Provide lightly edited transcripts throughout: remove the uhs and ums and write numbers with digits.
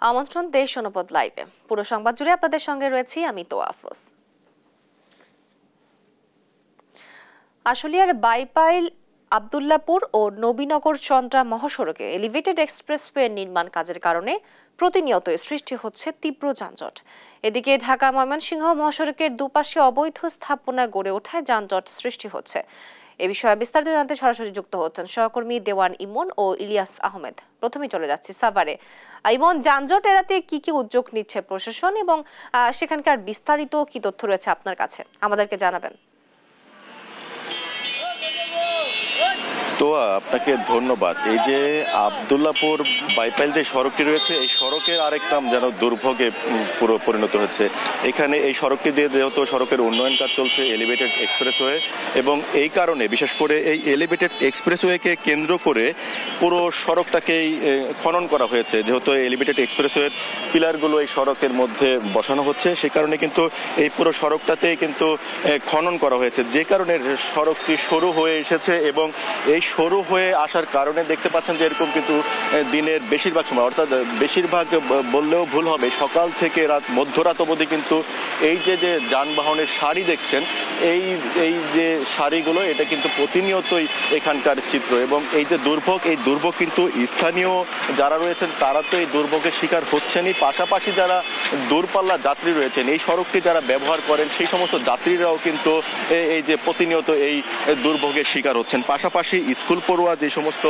আমন্ত্রণ দেশ জনপদ লাইভে। পুরো সংবাদ জুড়ে আপনাদের সঙ্গে রয়েছি আমি তোয়া আফরোজ। আশুলিয়ার বাইপাইল, আব্দুল্লাপুর ও নবীনগর চন্দ্রা মহাসড়কে এলিভেটেড এক্সপ্রেসওয়ে নির্মাণ কাজের কারণে প্রতিনিয়ত সৃষ্টি হচ্ছে তীব্র যানজট। এদিকে ঢাকা ময়মনসিংহ মহাসড়কের দুপাশে অবৈধ স্থাপনা গড়ে ওঠায় যানজট সৃষ্টি হচ্ছে। এ বিষয়ে বিস্তারিত জানতে সরাসরি যুক্ত হচ্ছেন সহকর্মী দেওয়ান ইমন ও ইলিয়াস আহমেদ। প্রথমে চলে যাচ্ছি সাভারে। ইমন, যানজট এড়াতে কি কি উদ্যোগ নিচ্ছে প্রশাসন এবং সেখানকার বিস্তারিত কি তথ্য রয়েছে আপনার কাছে, আমাদেরকে জানাবেন। তো আপনাকে ধন্যবাদ। এই যে আব্দুল্লাপুর বাইপাইল যে সড়কটি রয়েছে, এই সড়কের আরেক নাম যেন দুর্ভোগে পুরো পরিণত হচ্ছে। এখানে এই সড়কটি দিয়ে যেহেতু সড়কের উন্নয়ন কাজ চলছে, এলিভেটেড এক্সপ্রেসওয়ে, এবং এই কারণে বিশেষ করে এই এলিভেটেড এক্সপ্রেসওয়েকে কেন্দ্র করে পুরো সড়কটাকেই খনন করা হয়েছে। যেহেতু এলিভেটেড এক্সপ্রেসওয়ের পিলারগুলো এই সড়কের মধ্যে বসানো হচ্ছে, সে কারণে কিন্তু এই পুরো সড়কটাতেই কিন্তু খনন করা হয়েছে, যে কারণে সড়কটি সরু হয়ে এসেছে। এবং এই সরু হয়ে আসার কারণে দেখতে পাচ্ছেন যে এরকম কিন্তু দিনের বেশিরভাগ সময়, অর্থাৎ বেশিরভাগ বললেও ভুল হবে, সকাল থেকে মধ্যরাত অবধি কিন্তু এই যে যানবাহনের সারি দেখছেন, এই যে সারিগুলো, এটা কিন্তু প্রতিনিয়তই এখানকার চিত্র। এবং এই যে দুর্ভোগ, এই দুর্ভোগ কিন্তু স্থানীয় যারা রয়েছেন তারা তো এই দুর্ভোগের শিকার হচ্ছেনই, পাশাপাশি যারা দূরপাল্লা যাত্রী রয়েছেন, এই সড়কটি যারা ব্যবহার করেন সেই সমস্ত যাত্রীরাও কিন্তু এই যে প্রতিনিয়ত এই দুর্ভোগের শিকার হচ্ছেন। পাশাপাশি স্কুল পড়ুয়া যে সমস্ত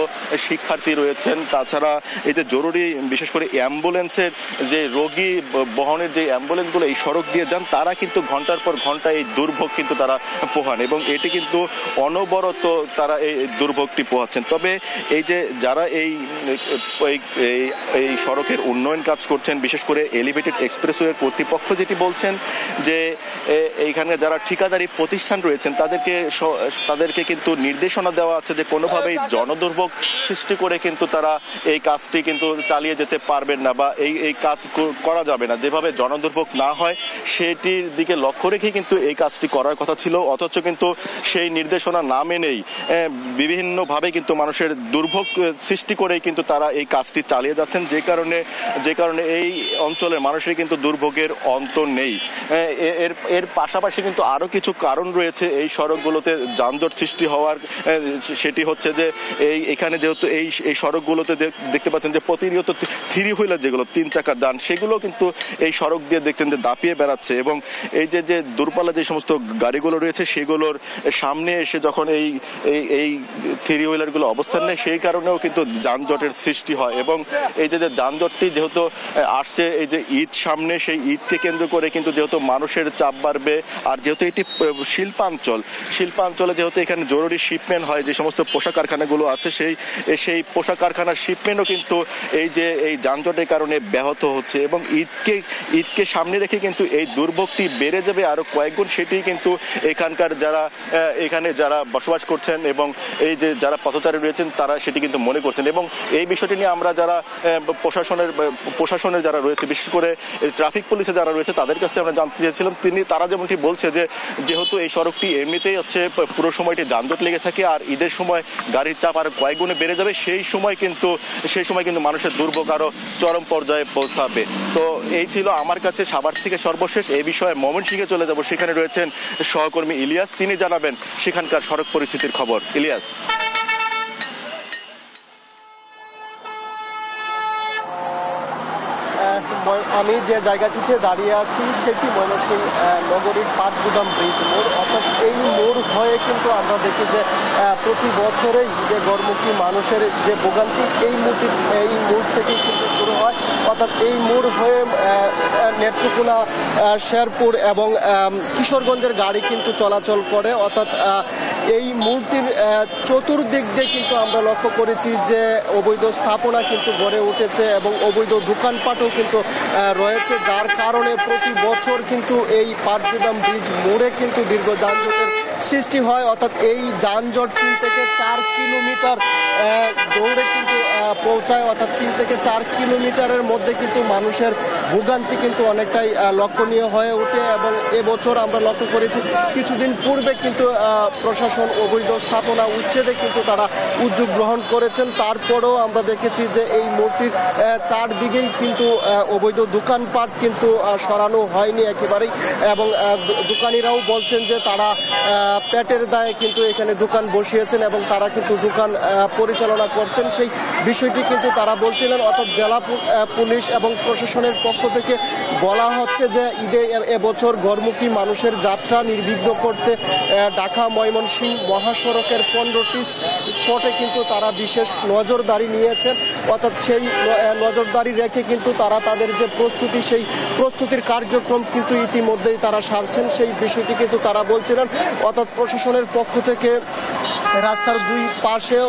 শিক্ষার্থী রয়েছেন, তাছাড়া এই যে জরুরি বিশেষ করে অ্যাম্বুলেন্সের যে রোগী বহনের যে অ্যাম্বুলেন্সগুলো এই সড়ক দিয়ে যান, তারা কিন্তু ঘন্টার পর ঘন্টা এই দুর্ভোগ কিন্তু তারা পোহান, এবং এটি কিন্তু অনবরত তারা এই দুর্ভোগটি পোহাচ্ছেন। তবে এই যে যারা এই সড়কের উন্নয়ন কাজ করছেন, বিশেষ করে এলিভেটেড এক্সপ্রেসওয়ে কর্তৃপক্ষ যেটি বলছেন যে এইখানে যারা ঠিকাদারি প্রতিষ্ঠান রয়েছেন তাদেরকে কিন্তু নির্দেশনা দেওয়া আছে যে কোনোভাবেই জনদুর্ভোগ সৃষ্টি করে কিন্তু তারা এই কাজটি কিন্তু চালিয়ে যেতে পারবেন না, বা এই কাজ করা যাবে না। যেভাবে জনদুর্ভোগ না হয় সেটির দিকে লক্ষ্য রেখে কিন্তু এই কাজটি করার কথা ছিল, অথচ কিন্তু সেই নির্দেশনা না মেনেই বিভিন্নভাবে কিন্তু মানুষের দুর্ভোগ সৃষ্টি করেই কিন্তু তারা এই কাজটি চালিয়ে যাচ্ছেন, যে কারণে এই অঞ্চলের মানুষের কিন্তু দুর্ভোগের অন্ত নেই। এর পাশাপাশি কিন্তু আরো কিছু কারণ রয়েছে এই সড়কগুলোতে যানজট সৃষ্টি হওয়ার। সেটি হচ্ছে যে এখানে যেহেতু এই সড়কগুলোতে দেখতে পাচ্ছেন যে প্রতিনিয়ত থ্রি হুইলার, যেগুলো 3 চাকার যান, সেগুলো কিন্তু এই সড়ক দিয়ে দেখতেন যে দাপিয়ে বেড়াচ্ছে, এবং এই যে দূরপাল্লা যে সমস্ত গাড়িগুলো রয়েছে সেগুলোর সামনে এসে যখন এই থ্রি হুইলারগুলো অবস্থান নেয়, সেই কারণেও কিন্তু যানজটের সৃষ্টি হয়। এবং এই যে যানজটটি যেহেতু আসছে, এই যে ঈদ সামনে, সেই ঈদকে কেন্দ্র করে কিন্তু যেহেতু মানুষের চাপ বাড়বে, আর যেহেতু এটি শিল্পাঞ্চলে যেহেতু এখানে জরুরি শিপমেন্ট হয়, যে সমস্ত পোশাক কারখানাগুলো আছে, সেই পোশাক কারখানার শিপমেন্টও কিন্তু এই যানজটের কারণে ব্যাহত হচ্ছে। এবং ঈদকে সামনে রেখে কিন্তু এই দুর্ভোগটি বেড়ে যাবে আরো কয়েকগুণ, সেটি কিন্তু এখানকার এখানে যারা বসবাস করছেন এবং এই যে যারা পথচারী রয়েছেন তারা সেটি কিন্তু মনে করছেন। এবং এই বিষয়টি নিয়ে আমরা যারা প্রশাসনের যারা রয়েছে, বিশেষ করে ট্রাফিক পুলিশে যারা রয়েছে, তাদের কাছ থেকে আমরা জানতে চেয়েছিলাম। তারা যেমনটি বলছে যে যেহেতু এই সড়কটি এমনিতেই হচ্ছে পুরো সময়টি যানজট লেগে থাকে, আর ঈদের সময় গাড়ির চাপ আরো কয়েক গুণে বেড়ে যাবে, সেই সময় কিন্তু মানুষের দুর্ভোগ আরো চরম পর্যায়ে পৌঁছাবে। তো এই ছিল আমার কাছে সাভার থেকে সর্বশেষ। এই বিষয়ে ময়মনসিংহে চলে যাব, সেখানে রয়েছেন সহকর্মী ইলিয়াস, তিনি জানাবেন সেখানকার সড়ক পরিস্থিতির খবর। ইলিয়াস। আমি যে জায়গাটিতে দাঁড়িয়ে আছি সেটি ময়মনসিংহ নগরীর পাটগুদাম ব্রিজ মোড়, অর্থাৎ এই মোড় হয়ে কিন্তু আমরা দেখি যে প্রতি বছরেই যে গড়মুখী মানুষের যে ভোগান্তি এই মোড় থেকেই কিন্তু শুরু হয়। অর্থাৎ এই মোড় হয়ে নেত্রকোনা, শেরপুর এবং কিশোরগঞ্জের গাড়ি কিন্তু চলাচল করে। অর্থাৎ এই মোড়টির চতুর্দিক দিয়ে কিন্তু আমরা লক্ষ্য করেছি যে অবৈধ স্থাপনা কিন্তু গড়ে উঠেছে এবং অবৈধ দোকানপাটও কিন্তু রয়েছে, যার কারণে প্রতি বছর কিন্তু এই পাটগুদাম ব্রিজ মোড়ে কিন্তু দীর্ঘ যানজটের সৃষ্টি হয়। অর্থাৎ এই যানজট 3 থেকে 4 কিলোমিটার দৌড়ে কিন্তু পৌঁছায়, অর্থাৎ 3 থেকে 4 কিলোমিটারের মধ্যে কিন্তু মানুষের ভোগান্তি কিন্তু অনেকটাই লক্ষণীয় হয়ে ওঠে। এবং এবছর আমরা লক্ষ্য করেছি কিছুদিন পূর্বে কিন্তু প্রশাসন অবৈধ স্থাপনা উচ্ছেদে কিন্তু তারা উদ্যোগ গ্রহণ করেছেন। তারপরেও আমরা দেখেছি যে এই মূর্তির চারদিকেই কিন্তু অবৈধ দোকানপাট কিন্তু সরানো হয়নি একেবারেই। এবং দোকানিরাও বলছেন যে তারা পেটের দায়ে কিন্তু এখানে দোকান বসিয়েছেন এবং তারা কিন্তু দোকান পরিচালনা করছেন, সেই বিষয়টি কিন্তু তারা বলছিলেন। অর্থাৎ জেলা পুলিশ এবং প্রশাসনের পক্ষ থেকে বলা হচ্ছে যে ঈদে এবছর ঘরমুখী মানুষের যাত্রা নির্বিঘ্ন করতে ঢাকা ময়মনসিংহ মহাসড়কের 15টি স্পটে কিন্তু তারা বিশেষ নজরদারি নিয়েছেন। অর্থাৎ সেই নজরদারি রেখে কিন্তু তারা তাদের যে প্রস্তুতি, সেই প্রস্তুতির কার্যক্রম কিন্তু ইতিমধ্যেই তারা সারছেন, সেই বিষয়টি কিন্তু তারা বলছিলেন। অর্থাৎ প্রশাসনের পক্ষ থেকে রাস্তার দুই পাশে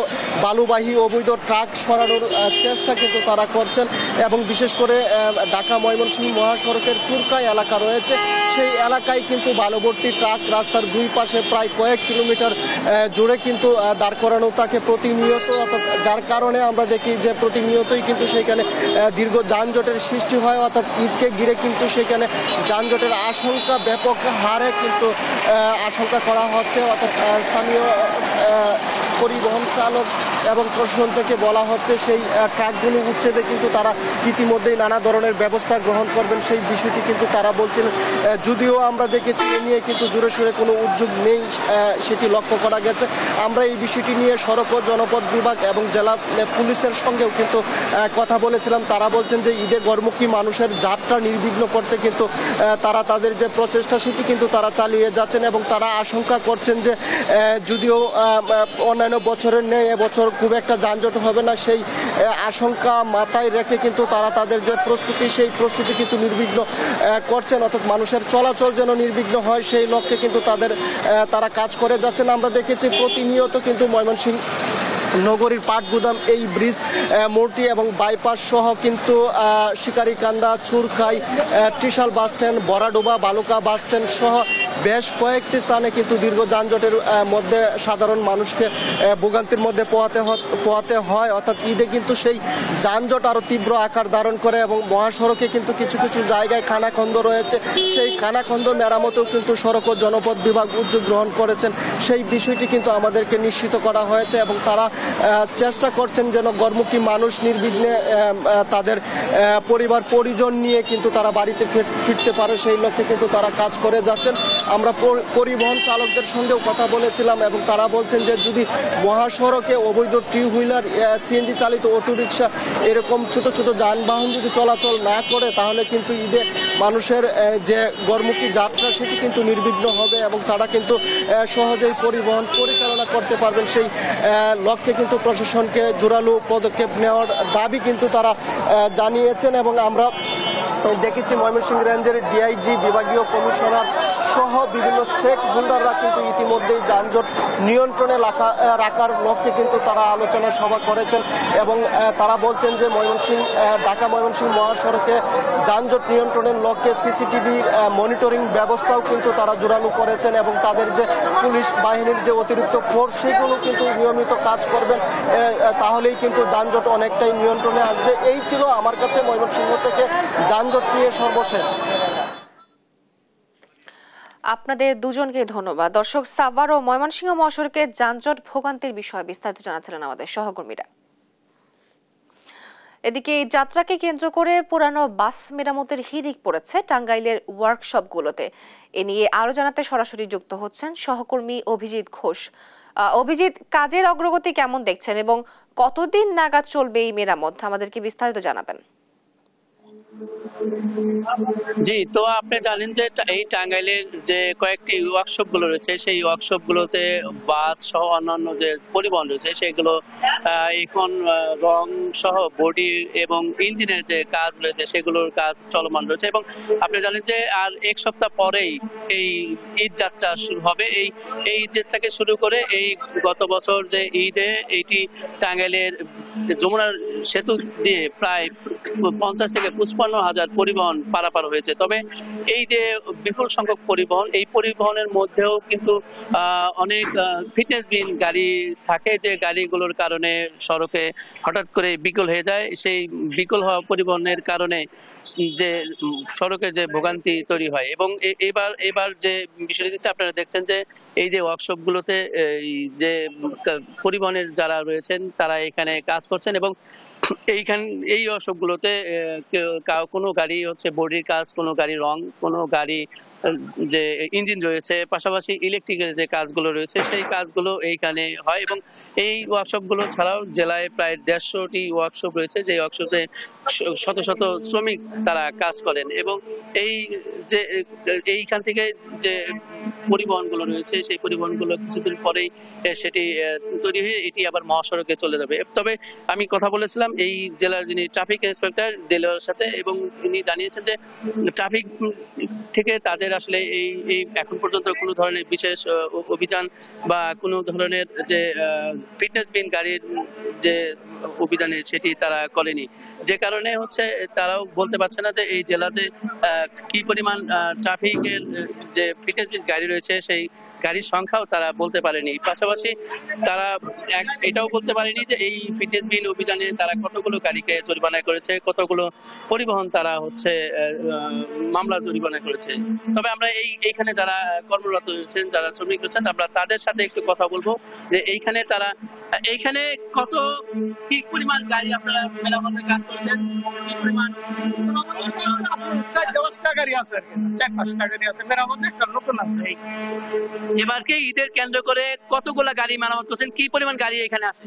বালুবাহী অবৈধ ট্রাক সরানোর চেষ্টা কিন্তু তারা করছেন। এবং বিশেষ করে ঢাকা ময়মনসিংহ মহাসড়কের চুরকাই এলাকা রয়েছে, সেই এলাকায় কিন্তু বালুভর্তি ট্রাক রাস্তার দুই পাশে প্রায় কয়েক কিলোমিটার জুড়ে কিন্তু দাঁড় করানো থাকে প্রতিনিয়ত। অর্থাৎ যার কারণে আমরা দেখি যে প্রতিনিয়তই কিন্তু সেখানে দীর্ঘ যানজটের সৃষ্টি হয়। অর্থাৎ ঈদকে ঘিরে কিন্তু সেখানে যানজটের আশঙ্কা ব্যাপক হারে কিন্তু আশঙ্কা করা হচ্ছে। অর্থাৎ স্থানীয় পরিবহন চালক এবং প্রশাসন থেকে বলা হচ্ছে সেই ট্রাকগুলো উচ্ছেদে কিন্তু তারা ইতিমধ্যেই নানা ধরনের ব্যবস্থা গ্রহণ করবেন, সেই বিষয়টি কিন্তু তারা বলছিলেন। যদিও আমরা দেখেছি এ নিয়ে কিন্তু জোরে সোরে কোনো উদ্যোগ নেই, সেটি লক্ষ্য করা গেছে। আমরা এই বিষয়টি নিয়ে সড়ক ও জনপথ বিভাগ এবং জেলা পুলিশের সঙ্গেও কিন্তু কথা বলেছিলাম। তারা বলছেন যে ঈদে ঘরমুখী মানুষের যাত্রা নির্বিঘ্ন করতে কিন্তু তারা তাদের যে প্রচেষ্টা সেটি কিন্তু তারা চালিয়ে যাচ্ছেন। এবং তারা আশঙ্কা করছেন যে যদিও অন্যান্য বছরের নেই এবছর খুব একটা যানজট হবে না, সেই আশঙ্কা মাথায় রেখে কিন্তু তারা তাদের যে প্রস্তুতি, সেই প্রস্তুতি কিন্তু নির্বিঘ্ন করছেন। অর্থাৎ মানুষের চলাচল যেন নির্বিঘ্ন হয় সেই লক্ষ্যে কিন্তু তারা কাজ করে যাচ্ছেন। আমরা দেখেছি প্রতিনিয়ত কিন্তু ময়মনসিংহ নগরীর পাটগুদাম, এই ব্রিজ মোড়টি এবং বাইপাস সহ কিন্তু Shikarikanda, Churkhai, Trishal bus stand, Baradoba, Baluka bus stand সহ বেশ কয়েকটি স্থানে কিন্তু দীর্ঘ যানজটের মধ্যে সাধারণ মানুষকে ভোগান্তির মধ্যে পোহাতে হয়। অর্থাৎ ঈদে কিন্তু সেই যানজট আরও তীব্র আকার ধারণ করে এবং মহাসড়কে কিন্তু কিছু কিছু জায়গায় খানাখন্দ রয়েছে, সেই খানাখন্দ মেরামতেও কিন্তু সড়ক ও জনপথ বিভাগ উদ্যোগ গ্রহণ করেছেন, সেই বিষয়টি কিন্তু আমাদেরকে নিশ্চিত করা হয়েছে। এবং তারা চেষ্টা করছেন যেন ঘরমুখী মানুষ নির্বিঘ্নে তাদের পরিবার পরিজন নিয়ে কিন্তু তারা বাড়িতে ফিরতে পারে, সেই লক্ষ্যে কিন্তু তারা কাজ করে যাচ্ছেন। আমরা পরিবহন চালকদের সঙ্গেও কথা বলেছিলাম এবং তারা বলছেন যে যদি মহাসড়কে অবৈধ টু হুইলার, সিএনজি চালিত অটোরিকশা এরকম ছোট ছোট যানবাহন যদি চলাচল না করে তাহলে কিন্তু ঈদে মানুষের যে ঘরমুখী যাত্রা সেটি কিন্তু নির্বিঘ্ন হবে এবং তারা কিন্তু সহজেই পরিবহন পরিচালনা করতে পারবেন। সেই লক্ষ্যে কিন্তু প্রশাসনকে জোরালো পদক্ষেপ নেওয়ার দাবি কিন্তু তারা জানিয়েছেন। এবং আমরা দেখেছি ময়মনসিংহ রেঞ্জের ডিআইজি, বিভাগীয় কমিশনার সহ বিভিন্ন স্টেক হোল্ডাররা কিন্তু ইতিমধ্যেই যানজট নিয়ন্ত্রণে রাখার লক্ষ্যে কিন্তু তারা আলোচনা সভা করেছেন। এবং তারা বলছেন যে ঢাকা ময়মনসিংহ মহাসড়কে যানজট নিয়ন্ত্রণের লক্ষ্যে সিসিটিভির মনিটরিং ব্যবস্থাও কিন্তু তারা জোরালো করেছেন এবং তাদের যে পুলিশ বাহিনীর যে অতিরিক্ত ফোর্স সেগুলো কিন্তু নিয়মিত কাজ করবেন, তাহলেই কিন্তু যানজট অনেকটাই নিয়ন্ত্রণে আসবে। এই ছিল আমার কাছে ময়মনসিংহ থেকে যানজট নিয়ে সর্বশেষ। আপনাদের দুজনকে ধন্যবাদ। দর্শক, সাভার ও ময়মনসিংহ মহাসড়কে যানজট ভোগান্তির বিষয়ে বিস্তারিত জানাচ্ছিলেন আমাদের সহকর্মীরা। এদিকে এই যাত্রাকে কেন্দ্র করে পুরানো বাস মেরামতের হিড়িক পড়েছে টাঙ্গাইলের ওয়ার্কশপগুলোতে। এ নিয়ে আরো জানাতে সরাসরি যুক্ত হচ্ছেন সহকর্মী অভিজিৎ ঘোষ। অভিজিৎ, কাজের অগ্রগতি কেমন দেখছেন এবং কতদিন নাগাদ চলবে এই মেরামত, আমাদেরকে বিস্তারিত জানাবেন। জি, তো আপনি জানেন যে এই টাঙ্গাইলের যে কয়েকটি ওয়ার্কশপ গুলো রয়েছে সেই ওয়ার্কশপ গুলোতে বাস সহ অন্যান্য যে পরিবহন রয়েছে সেগুলো এখন রং সহ বডি এবং ইঞ্জিনের যে কাজ রয়েছে সেগুলোর কাজ চলমান রয়েছে। এবং আপনি জানেন যে আর এক সপ্তাহ পরেই এই ঈদ যাত্রা শুরু হবে। এই ঈদ যাত্রাকে শুরু করে এই গত বছর যে ঈদে এইটি টাঙ্গাইলের যমুনার সেতু দিয়ে প্রায় 50 থেকে 55,000 পরিবহন পারাপার হয়েছে। তবে এই যে বিপুল সংখ্যক পরিবহন, এই পরিবহনের মধ্যেও কিন্তু অনেক ফিটনেসবিহীন গাড়ি থাকে, যে গাড়িগুলোর কারণে সড়কে হঠাৎ করে বিকল হয়ে যায়। সেই বিকল হওয়া পরিবহনের কারণে যে সড়কের যে ভোগান্তি তৈরি হয়। এবং এবার যে বিষয়টি হচ্ছে, আপনারা দেখছেন যে এই যে ওয়ার্কশপ গুলোতে এই যে পরিবহনের যারা রয়েছেন তারা এখানে কাজ করছেন, এবং এই ওয়ার্কশপ গুলোতে কোনো গাড়ি হচ্ছে বডির কাজ, কোনো গাড়ি রং, কোনো গাড়ি যে ইঞ্জিন রয়েছে, পাশাপাশি ইলেকট্রিকের যে কাজগুলো রয়েছে সেই কাজগুলো এইখানে হয়। এবং এই ওয়ার্কশপ গুলো ছাড়াও জেলায় প্রায় 150টি ওয়ার্কশপ রয়েছে, যে ওয়ার্কশপে শত শত শ্রমিক তারা কাজ করেন। এবং এই যে এইখান থেকে যে পরিবহনগুলো রয়েছে সেই পরিবহনগুলো কিছুদিন পরেই সেটি তৈরি হয়ে এটি আবার মহাসড়কে চলে যাবে। তবে আমি কথা বলেছিলাম এই জেলার যিনি ট্রাফিক ইন্সপেক্টর দেলোয়ার সাথে, এবং তিনি জানিয়েছেন যে ট্রাফিক থেকে তাদের আসলে এই এখন পর্যন্ত কোনো ধরনের বিশেষ অভিযান বা কোনো ধরনের যে ফিটনেসবিহীন গাড়ির যে অভিযানে সেটি তারা করেনি, যে কারণে হচ্ছে তারাও বলতে পারছে না যে এই জেলাতে কি পরিমাণ ট্রাফিকের যে ফিটনেসবিহীন গাড়ি রয়েছে সেই গাড়ির সংখ্যাও তারা বলতে পারেনি। পাশাপাশি তারা এটাও বলতে পারেনি যে এই ফিটনেসবিহীন অভিযানে তারা কতগুলো গাড়িকে জরিমানা করেছে, কতগুলো পরিবহন তারা হচ্ছে মামলা জরিমানা করেছে। তবে আমরা এইখানে যারা কর্মরত রয়েছেন, যারা শ্রমিক রয়েছেন, আমরা তাদের সাথে একটু কথা বলবো যে এইখানে তারা কত কি পরিমাণ গাড়ি আপনারা মেরামতের কাজ করছেন, কি পরিমাণ? 4-5টা গাড়ি আছে, 4-5টা গাড়ি আছে মেরামত, একটা নতুন আছে। এবারকে ঈদের কেন্দ্র করে কতগুলা গাড়ি মেরামত করছেন, কি পরিমাণ গাড়ি এখানে আসে?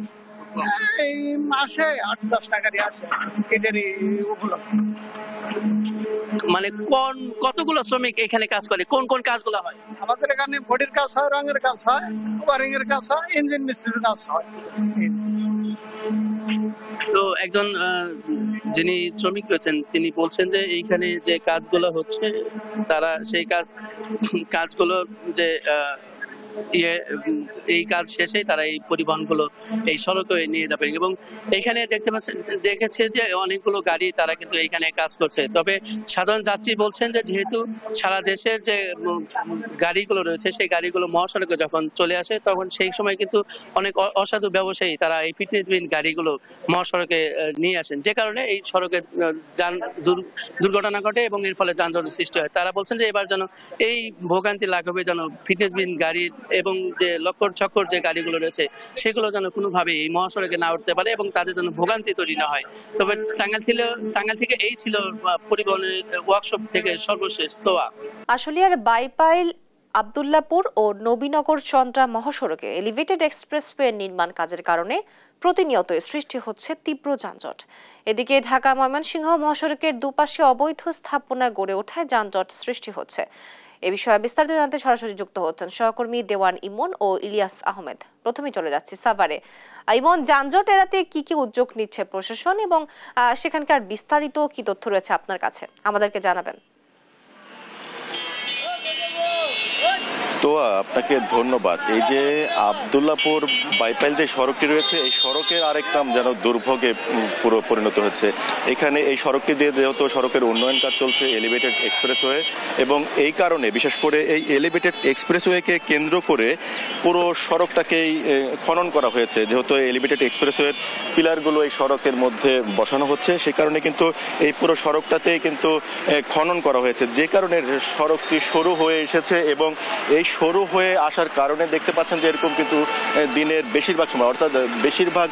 এই মাসে 8-10টা গাড়ি আসে এদেরই উপলক্ষে। মানে কতগুলো শ্রমিক এখানে কাজ করে, কোন কোন কাজগুলো হয়? আমাদের এখানে বডির কাজ হয়, রঙের কাজ হয়, ওয়ারিং এর কাজ হয়, ইঞ্জিন মিস্ত্রির কাজ হয়। তো একজন যিনি শ্রমিক রয়েছেন তিনি বলছেন যে এইখানে যে কাজগুলো হচ্ছে তারা সেই কাজগুলো যে এই কাজ শেষে তারা এই পরিবহনগুলো এই সড়কে নিয়ে যাবে। এবং এখানে দেখেছে যে অনেকগুলো গাড়ি তারা কিন্তু এখানে কাজ করছে। তবে সাধারণ যাত্রী বলছেন যে যেহেতু সারা দেশের যে গাড়িগুলো রয়েছে সেই গাড়িগুলো মহাসড়কে যখন চলে আসে তখন সেই সময় কিন্তু অনেক অসাধু ব্যবসায়ী তারা এই ফিটনেসবিহীন গাড়িগুলো মহাসড়কে নিয়ে আসেন, যে কারণে এই সড়কে দুর্ঘটনা ঘটে এবং এর ফলে যানজটের সৃষ্টি হয়। তারা বলছেন যে এবার যেন এই ভোগান্তি লাঘবে যেন ফিটনেসবিহীন গাড়ির এবং যে লক্কর চক্কর যে গাড়িগুলো রয়েছে সেগুলো যেন কোনোভাবে এই মহাসড়কে না উঠতে পারে এবং তাদের যেন ভোগান্তি তৈরি না হয়। তবে টাঙ্গাইল থেকে এই ছিল পরিবহনের ওয়ার্কশপ থেকে সর্বশেষ তোয়া। আশুলিয়ার বাইপাইল, আব্দুল্লাপুর ও নবীনগর চন্দ্রা মহাসড়কে এলিভেটেড এক্সপ্রেসওয়ে নির্মাণ কাজের কারণে প্রতিনিয়ত সৃষ্টি হচ্ছে তীব্র যানজট। এদিকে ঢাকা ময়মনসিংহ মহাসড়কের দুপাশে অবৈধ স্থাপনা গড়ে ওঠায় যানজট সৃষ্টি হচ্ছে। এ বিষয়ে বিস্তারিত জানতে সরাসরি যুক্ত হচ্ছেন সহকর্মী দেওয়ান ইমন ও ইলিয়াস আহমেদ। প্রথমে চলে যাচ্ছি সাভারে। ইমন, যানজট এড়াতে কি কি উদ্যোগ নিচ্ছে প্রশাসন এবং সেখানকার বিস্তারিত কি তথ্য রয়েছে আপনার কাছে, আমাদেরকে জানাবেন। তো আপনাকে ধন্যবাদ। এই যে আব্দুল্লাপুর বাইপাইল যে সড়কটি রয়েছে এই সড়কের আরেক নাম যেন দুর্ভোগে পুরো পরিণত হচ্ছে। এখানে এই সড়কটি দিয়ে যেহেতু সড়কের উন্নয়ন কাজ চলছে, এলিভেটেড এক্সপ্রেসওয়ে, এবং এই কারণে বিশেষ করে এই এলিভেটেড এক্সপ্রেসওয়েকে কেন্দ্র করে পুরো সড়কটাকেই খনন করা হয়েছে। যেহেতু এলিভেটেড এক্সপ্রেসওয়ের পিলারগুলো এই সড়কের মধ্যে বসানো হচ্ছে, সেই কারণে কিন্তু এই পুরো সড়কটাতেই কিন্তু খনন করা হয়েছে, যে কারণে সড়কটি সরু হয়ে এসেছে। এবং এই সরু হয়ে আসার কারণে দেখতে পাচ্ছেন যে এরকম কিন্তু দিনের বেশিরভাগ সময়, অর্থাৎ বেশিরভাগ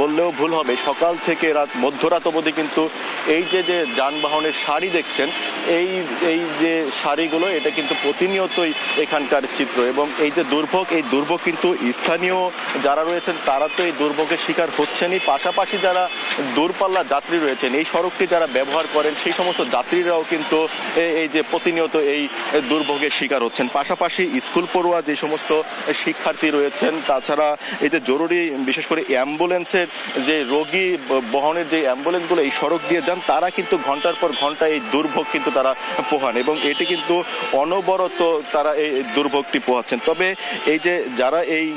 বললেও ভুল হবে, সকাল থেকে মধ্যরাত অবধি কিন্তু এই যে যানবাহনের সারি দেখছেন এই যে সারিগুলো এটা কিন্তু প্রতিনিয়তই এখানকার চিত্র। এবং এই যে দুর্ভোগ, এই দুর্ভোগ কিন্তু স্থানীয় যারা রয়েছেন তারা তো এই দুর্ভোগের শিকার হচ্ছেনই, পাশাপাশি যারা দূরপাল্লা যাত্রী রয়েছেন এই সড়কটি যারা ব্যবহার করেন সেই সমস্ত যাত্রীরাও কিন্তু এই যে প্রতিনিয়ত এই দুর্ভোগের শিকার হচ্ছেন। পাশাপাশি স্কুল পড়ুয়া যে সমস্ত শিক্ষার্থী রয়েছেন, তাছাড়া এই যে জরুরি বিশেষ করে অ্যাম্বুলেন্সের যে রোগী বহনের যে অ্যাম্বুলেন্সগুলো এই সড়ক দিয়ে যান, তারা কিন্তু ঘন্টার পর ঘন্টা এই দুর্ভোগ কিন্তু তারা পোহান এবং এটি কিন্তু অনবরত তারা এই দুর্ভোগটি পোহাচ্ছেন। তবে এই যে যারা এই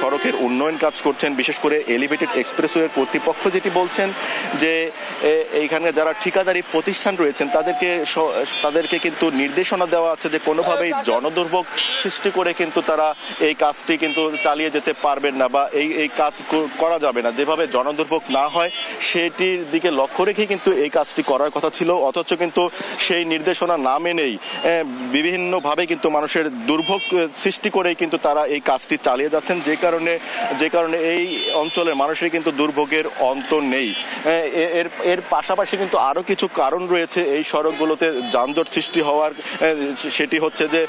সড়কের উন্নয়ন কাজ করছেন, বিশেষ করে এলিভেটেড এক্সপ্রেসওয়ে কর্তৃপক্ষ যেটি বলছেন যে এইখানে যারা ঠিকাদারি প্রতিষ্ঠান রয়েছেন তাদেরকে কিন্তু নির্দেশনা দেওয়া আছে যে কোনোভাবেই জনদুর্ভোগ সৃষ্টি করে কিন্তু তারা এই কাজটি কিন্তু চালিয়ে যেতে পারবেন না বা এই কাজ করা যাবে না। যেভাবে জনদুর্ভোগ না হয় সেটির দিকে লক্ষ্য রেখে কিন্তু এই কাজটি করার কথা ছিল, অথচ কিন্তু সেই নির্দেশনা না মেনেই বিভিন্নভাবে কিন্তু মানুষের দুর্ভোগ সৃষ্টি করেই কিন্তু তারা এই কাজটি চালিয়ে যাচ্ছেন, যে কারণে এই অঞ্চলের মানুষের কিন্তু দুর্ভোগের অন্ত নেই। এর পাশাপাশি কিন্তু আরো কিছু কারণ রয়েছে এই সড়কগুলোতে যানজট সৃষ্টি হওয়ার। সেটি হচ্ছে যে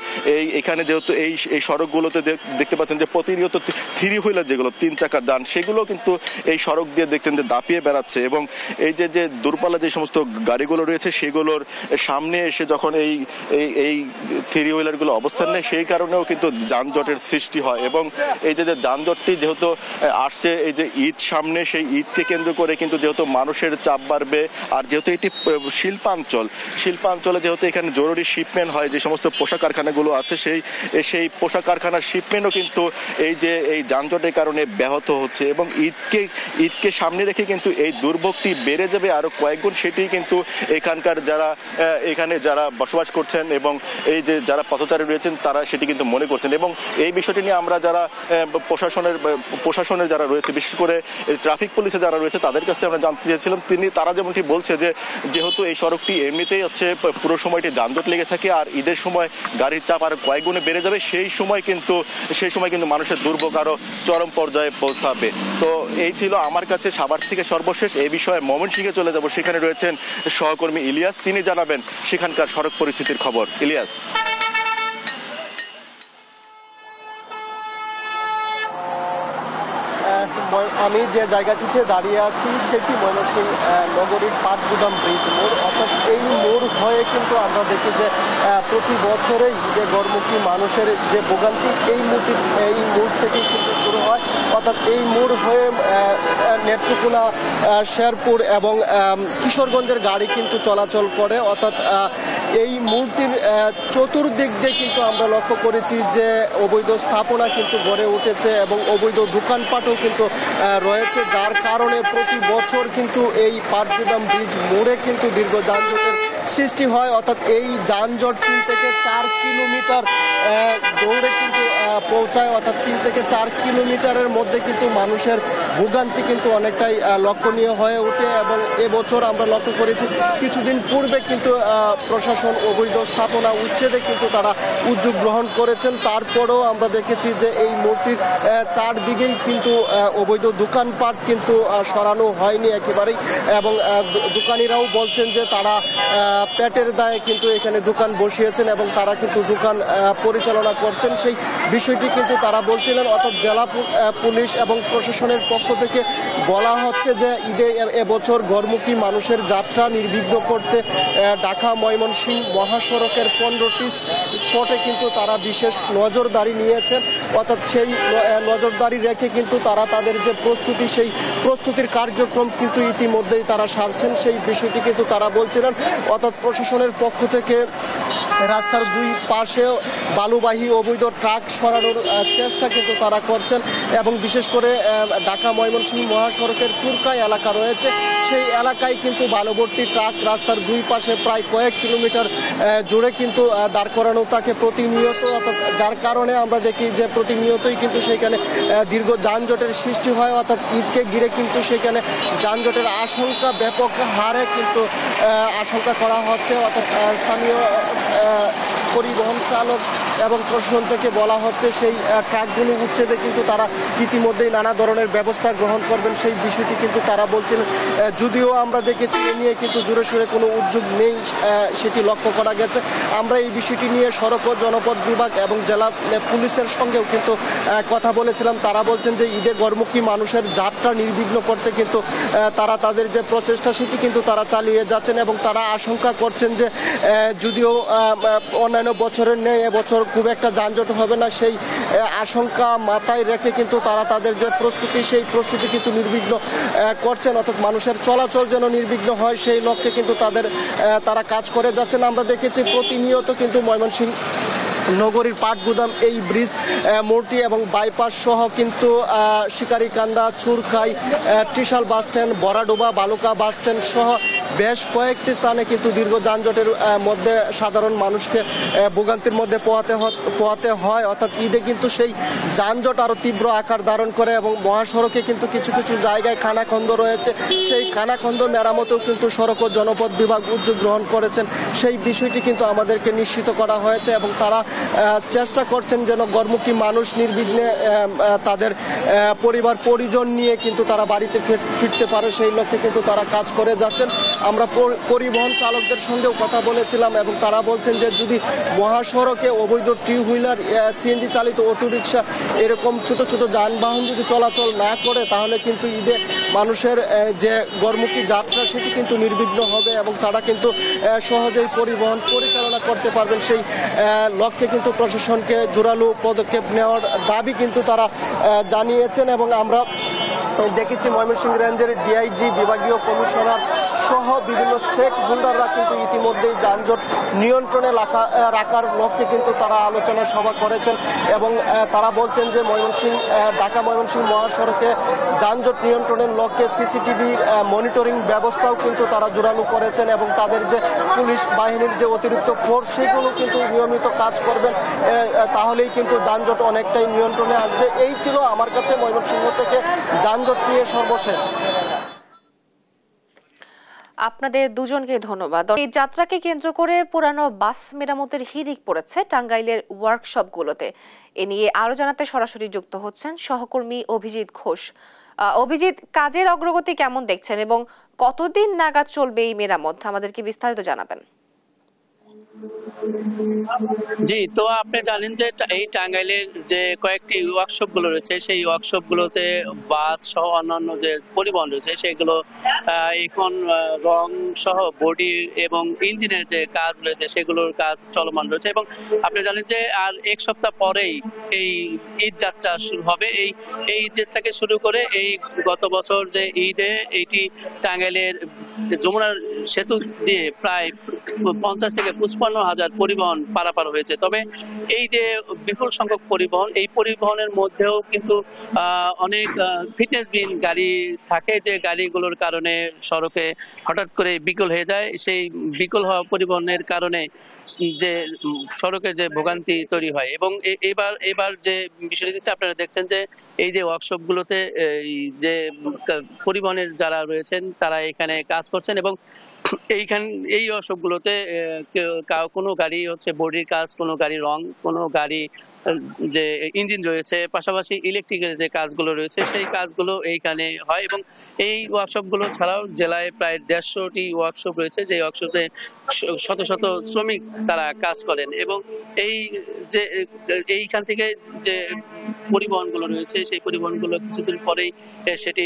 এখানে যেহেতু এই সড়কগুলোতে দেখতে পাচ্ছেন যে প্রতিনিয়ত থ্রি হুইলার যেগুলো 3 চাকার যান সেগুলো কিন্তু এই সড়ক দিয়ে দেখতেন যে দাপিয়ে বেড়াচ্ছে এবং এই যে দূরপাল্লা যে সমস্ত গাড়িগুলো রয়েছে সেগুলোর সামনে এসে যখন এই থ্রি হুইলারগুলো অবস্থান নেয় সেই কারণেও কিন্তু যানজটের সৃষ্টি হয়। এবং এই যে যানজটটি যেহেতু আসছে এই যে ঈদ সামনে, সেই ঈদকে কেন্দ্র করে কিন্তু যেহেতু মানুষের চাপ বাড়বে, আর যেহেতু এটি শিল্পাঞ্চলে যেহেতু এখানে জরুরি শিপমেন্ট হয়, যে সমস্ত পোশাক কারখানাগুলো আছে সেই পোশাক কারখানার শিপমেন্টও কিন্তু এই যানজটের কারণে ব্যাহত হচ্ছে এবং ঈদকে সামনে রেখে কিন্তু এই দুর্ভোগটি বেড়ে যাবে আরো কয়েকগুণ। সেটি কিন্তু এখানকার এখানে যারা বসবাস করছেন এবং এই যে যারা পথচারী রয়েছেন তারা সেটি কিন্তু মনে করছেন। এবং এই বিষয়টি নিয়ে আমরা যারা প্রশাসনের যারা রয়েছে, বিশেষ করে ট্রাফিক পুলিশে যারা রয়েছে তাদের কাছ থেকে আমরা জানতে চেয়েছিলাম। তারা যেমনটি বলছে যে যেহেতু এই সড়কটি এমনিতেই হচ্ছে পুরো সময়টি যানজট লেগে থাকে আর ঈদের সময় গাড়ির চাপ আরো কয়েক গুণে বেড়ে যাবে, সেই সময় কিন্তু মানুষের দুর্ভোগ আরো চরম পর্যায়ে পৌঁছাবে। তো এই ছিল আমার কাছে সাভার থেকে সর্বশেষ। এই বিষয়ে ময়মনসিংহে চলে যাব, সেখানে রয়েছেন সহকর্মী ইলিয়াস, তিনি জানাবেন সেখানকার সড়ক পরিস্থিতির খবর। ইলিয়াস। আমি যে জায়গাটিতে দাঁড়িয়ে আছি সেটি ময়মনসিংহ নগরীর পাটগুদাম ব্রিজ মোড়, অর্থাৎ এই মোড় হয়ে কিন্তু আমরা দেখি যে প্রতি বছরেই যে গড়মুখী মানুষের যে ভোগান্তি এই মোড় থেকেই কিন্তু শুরু হয়। অর্থাৎ এই মোড় হয়ে নেত্রকোনা, শেরপুর এবং কিশোরগঞ্জের গাড়ি কিন্তু চলাচল করে। অর্থাৎ এই মোড়টির চতুর্দিক দিয়ে কিন্তু আমরা লক্ষ্য করেছি যে অবৈধ স্থাপনা কিন্তু গড়ে উঠেছে এবং অবৈধ দোকানপাটও কিন্তু রয়েছে, যার কারণে প্রতি বছর কিন্তু এই পাটগুদাম ব্রিজ মোড়ে কিন্তু দীর্ঘ যানজটের সৃষ্টি হয়। অর্থাৎ এই যানজট 3 থেকে 4 কিলোমিটার দৌড়ে কিন্তু পৌঁছায়। অর্থাৎ 3 থেকে 4 কিলোমিটারের মধ্যে কিন্তু মানুষের ভোগান্তি কিন্তু অনেকটাই লক্ষণীয় হয়ে ওঠে এবং এবছর আমরা লক্ষ্য করেছি কিছুদিন পূর্বে কিন্তু প্রশাসন অবৈধ স্থাপনা উচ্ছেদে কিন্তু তারা উদ্যোগ গ্রহণ করেছেন। তারপরেও আমরা দেখেছি যে এই মোড়টির চারদিকেই কিন্তু অবৈধ দোকানপাট কিন্তু সরানো হয়নি একেবারেই এবং দোকানিরাও বলছেন যে তারা পেটের দায়ে কিন্তু এখানে দোকান বসিয়েছেন এবং তারা কিন্তু দোকান পরিচালনা করছেন, সেই বিষয়টি কিন্তু তারা বলছিলেন। অর্থাৎ জেলা পুলিশ এবং প্রশাসনের পক্ষ থেকে বলা হচ্ছে যে ঈদে এবছর গড়মুখী মানুষের যাত্রা নির্বিঘ্ন করতে ঢাকা ময়মনসিংহ মহাসড়কের 15টি স্পটে কিন্তু তারা বিশেষ নজরদারি নিয়েছেন। অর্থাৎ সেই নজরদারি রেখে কিন্তু তারা তাদের যে প্রস্তুতি, সেই প্রস্তুতির কার্যক্রম কিন্তু ইতিমধ্যেই তারা সারছেন, সেই বিষয়টি কিন্তু তারা বলছিলেন। অর্থাৎ প্রশাসনের পক্ষ থেকে রাস্তার 2 পাশে বালুবাহী অবৈধ ট্রাক সরানোর চেষ্টা কিন্তু তারা করছেন এবং বিশেষ করে ঢাকা ময়মনসিংহ মহাসড়কের চুরকাই এলাকা রয়েছে, সেই এলাকায় কিন্তু বালুভর্তি ট্রাক রাস্তার 2 পাশে প্রায় কয়েক কিলোমিটার জুড়ে কিন্তু দাঁড় করানো থাকে প্রতিনিয়ত। অর্থাৎ যার কারণে আমরা দেখি যে প্রতিনিয়তই কিন্তু সেখানে দীর্ঘ যানজটের সৃষ্টি হয়। অর্থাৎ ঈদকে ঘিরে কিন্তু সেখানে যানজটের আশঙ্কা ব্যাপক হারে কিন্তু আশঙ্কা করা হচ্ছে। অর্থাৎ স্থানীয় পরিবহন চালক এবং প্রশাসন থেকে বলা হচ্ছে সেই ট্রাকগুলো উচ্ছেদে কিন্তু তারা ইতিমধ্যেই নানা ধরনের ব্যবস্থা গ্রহণ করবেন, সেই বিষয়টি কিন্তু তারা বলছেন। যদিও আমরা দেখেছি এ নিয়ে কিন্তু জোরে সোরে কোনো উদ্যোগ নেই, সেটি লক্ষ্য করা গেছে। আমরা এই বিষয়টি নিয়ে সড়ক ও জনপথ বিভাগ এবং জেলা পুলিশের সঙ্গেও কিন্তু কথা বলেছিলাম। তারা বলছেন যে ঈদে গড়মুখী মানুষের যাত্রা নির্বিঘ্ন করতে কিন্তু তারা তাদের যে প্রচেষ্টা সেটি কিন্তু তারা চালিয়ে যাচ্ছেন এবং তারা আশঙ্কা করছেন যে যদিও অন্যান্য অন্যান্য বছরের নেই এবছর খুব একটা যানজট হবে না সেই আশঙ্কা মাথায় রেখে কিন্তু তারা তাদের যে প্রস্তুতি সেই প্রস্তুতি কিন্তু নির্বিঘ্ন করছেন, অর্থাৎ মানুষের চলাচল যেন নির্বিঘ্ন হয় সেই লক্ষ্যে কিন্তু তারা কাজ করে যাচ্ছেন। আমরা দেখেছি প্রতিনিয়ত কিন্তু ময়মনসিংহ নগরীর পাটগুদাম এই ব্রিজ মোড়টি এবং বাইপাস সহ কিন্তু Shikarikanda, Churkhai, Trishal bus stand, Baradoba, Baluka bus stand সহ বেশ কয়েকটি স্থানে কিন্তু দীর্ঘ যানজটের মধ্যে সাধারণ মানুষকে ভোগান্তির মধ্যে পোহাতে হয়। অর্থাৎ ঈদে কিন্তু সেই যানজট আরও তীব্র আকার ধারণ করে এবং মহাসড়কে কিন্তু কিছু কিছু জায়গায় খানাখন্দ রয়েছে, সেই খানাখন্দ মেরামতেও কিন্তু সড়ক ও জনপথ বিভাগ উদ্যোগ গ্রহণ করেছেন। সেই বিষয়টি কিন্তু আমাদেরকে নিশ্চিত করা হয়েছে এবং তারা চেষ্টা করছেন যেন গড়মুখী মানুষ নির্বিঘ্নে তাদের পরিবার পরিজন নিয়ে কিন্তু তারা বাড়িতে ফিরতে পারে সেই লক্ষ্যে কিন্তু তারা কাজ করে যাচ্ছেন। আমরা পরিবহন চালকদের সঙ্গেও কথা বলেছিলাম এবং তারা বলছেন যে যদি মহাসড়কে অবৈধ টু হুইলার, সিএনজি চালিত অটোরিকশা এরকম ছোট ছোট যানবাহন যদি চলাচল না করে তাহলে কিন্তু ঈদে মানুষের যে গড়মুখী যাত্রা সেটি কিন্তু নির্বিঘ্ন হবে এবং তারা কিন্তু সহজেই পরিবহন পরিচালনা করতে পারবেন। সেই লক্ষ্যে কিন্তু প্রশাসনকে জোরালো পদক্ষেপ নেওয়ার দাবি কিন্তু তারা জানিয়েছেন এবং আমরা দেখেছি ময়মনসিংহ রেঞ্জের ডিআইজি, বিভাগীয় কমিশনার সহ বিভিন্ন স্টেক হোল্ডাররা কিন্তু ইতিমধ্যেই যানজট নিয়ন্ত্রণে রাখার লক্ষ্যে কিন্তু তারা আলোচনা সভা করেছেন এবং তারা বলছেন যে ঢাকা ময়মনসিংহ মহাসড়কে যানজট নিয়ন্ত্রণের লক্ষ্যে সিসিটিভির মনিটরিং ব্যবস্থাও কিন্তু তারা জোরালো করেছেন এবং তাদের যে পুলিশ বাহিনীর যে অতিরিক্ত ফোর্স সেগুলো কিন্তু নিয়মিত কাজ করবেন, তাহলেই কিন্তু যানজট অনেকটাই নিয়ন্ত্রণে আসবে। এই ছিল আমার কাছে ময়মনসিংহ থেকে যানজট নিয়ে সর্বশেষ। আপনাদের দুজনকে ধন্যবাদ। এই যাত্রাকে কেন্দ্র করে পুরানো বাস মেরামতের হিড়িক পড়েছে টাঙ্গাইলের ওয়ার্কশপগুলোতে। এ নিয়ে আরো জানাতে সরাসরি যুক্ত হচ্ছেন সহকর্মী অভিজিৎ ঘোষ। অভিজিৎ, কাজের অগ্রগতি কেমন দেখছেন এবং কতদিন নাগাদ চলবে এই মেরামত, আমাদেরকে বিস্তারিত জানাবেন। জি, তো আপনি জানেন যে এই টাঙ্গাইলের যে কয়েকটি ওয়ার্কশপ গুলো রয়েছে সেই ওয়ার্কশপ গুলোতে বাস সহ অন্যান্য যে পরিবহন রয়েছে সেগুলো এখন রং সহ বডি এবং ইঞ্জিনের যে কাজ রয়েছে সেগুলোর কাজ চলমান রয়েছে এবং আপনি জানেন যে আর এক সপ্তাহ পরেই এই ঈদ যাত্রা শুরু হবে। এই ঈদ যাত্রাকে শুরু করে এই গত বছর যে ঈদে এইটি টাঙ্গাইলের যমুনার সেতু দিয়ে প্রায় 50 থেকে 55,000 পরিবহন পারাপার হয়েছে। তবে এই যে বিপুল সংখ্যক পরিবহন, এই পরিবহনের মধ্যেও কিন্তু অনেক ফিটনেসবিহীন গাড়ি থাকে যে গাড়িগুলোর কারণে সড়কে হঠাৎ করে বিকল হয়ে যায়। সেই বিকল হওয়া পরিবহনের কারণে যে সড়কে যে ভোগান্তি তৈরি হয় এবং এবার যে বিষয়টি দিচ্ছে আপনারা দেখছেন যে এই যে ওয়ার্কশপ গুলোতে যে পরিবহনের যারা রয়েছেন তারা এখানে কাজ করছেন এবং এই ওয়ার্কশপ গুলোতে কোনো গাড়ি হচ্ছে বডির কাজ, কোনো গাড়ি রং, কোনো গাড়ি যে ইঞ্জিন রয়েছে, পাশাপাশি ইলেকট্রিকের যে কাজগুলো রয়েছে সেই কাজগুলো এইখানে হয় এবং এই ওয়ার্কশপ গুলো ছাড়াও জেলায় প্রায় 150টি ওয়ার্কশপ রয়েছে যে ওয়ার্কশপে শত শত শ্রমিক তারা কাজ করেন এবং এই যে এইখান থেকে যে পরিবহনগুলো রয়েছে সেই পরিবহনগুলো কিছুদিন পরেই সেটি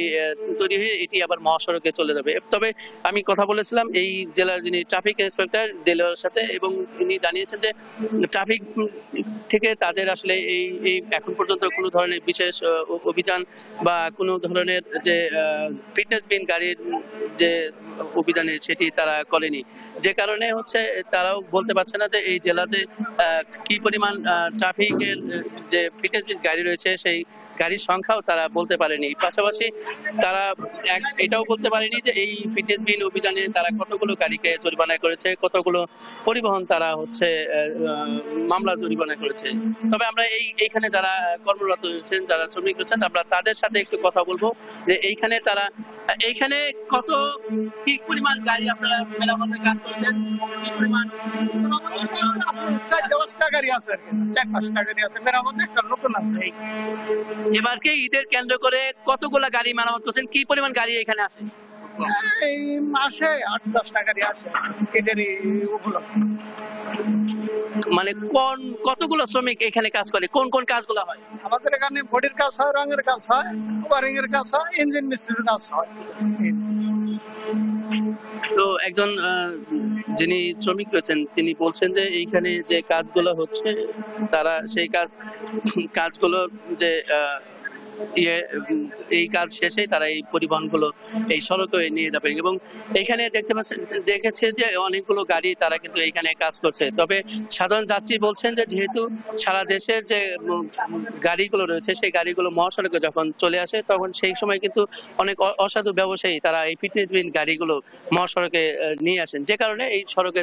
তৈরি হয়ে এটি আবার মহাসড়কে চলে যাবে। তবে আমি কথা বলেছিলাম এই জেলার যিনি ট্রাফিক ইন্সপেক্টর দেলোয়ারের সাথে এবং তিনি জানিয়েছেন যে ট্রাফিক থেকে তাদের আসলে এই এখন পর্যন্ত কোনো ধরনের বিশেষ অভিযান বা কোনো ধরনের যে ফিটনেসবিহীন গাড়ির যে অভিযানে সেটি তারা করেনি, যে কারণে হচ্ছে তারাও বলতে পারছে না যে এই জেলাতে কি পরিমাণ ট্রাফিকের যে ফিটনেসবিহীন গাড়ি রয়েছে সেই গাড়ির সংখ্যাও তারা বলতে পারেনি। পাশাপাশি তারা এটাও বলতে পারেনি যে এই ফিটনেসবিহীন অভিযানে তারা কতগুলো গাড়িকে জরিমানা করেছে, কতগুলো পরিবহন তারা হচ্ছে মামলা জরিমানা করেছে। তবে আমরা এইখানে যারা কর্মরত রয়েছেন, যারা শ্রমিক রয়েছেন, আমরা তাদের সাথে একটু কথা বলবো যে এইখানে তারা কত কি পরিমাণ গাড়ি আপনারা মেরামতের কাজ করেছেন, কি পরিমাণ 4-5টা গাড়ি আছে, 4-5টা গাড়ি আছে মেরামত, একটা নতুন আছে। এবারকে ঈদের কেন্দ্র করে কতগুলা গাড়ি মেরামত করছেন, কি পরিমাণ গাড়ি এখানে আসে? এই মাসে 8-10টা গাড়ি আসে ঈদের উপলক্ষে। মানে কতগুলো শ্রমিক এখানে কাজ করে, কোন কোন কাজগুলো হয়? আমাদের এখানে বডির কাজ হয়, রঙের কাজ হয়, ওয়ারিং এর কাজ হয়, ইঞ্জিন মিস্ত্রির কাজ হয়। তো একজন যিনি শ্রমিক রয়েছেন তিনি বলছেন যে এইখানে যে কাজগুলো হচ্ছে তারা সেই কাজগুলো যে এই কাজ শেষে তারা এই পরিবহনগুলো এই সড়কে নিয়ে যাবে এবং এখানে দেখেছে যে অনেকগুলো গাড়ি তারা কিন্তু এখানে কাজ করছে। তবে সাধারণ যাত্রী বলছেন যে যেহেতু সারা দেশের যে গাড়িগুলো রয়েছে সেই গাড়িগুলো মহাসড়কে যখন চলে আসে তখন সেই সময় কিন্তু অনেক অসাধু ব্যবসায়ী তারা এই ফিটনেসবিহীন গাড়িগুলো মহাসড়কে নিয়ে আসেন, যে কারণে এই সড়কে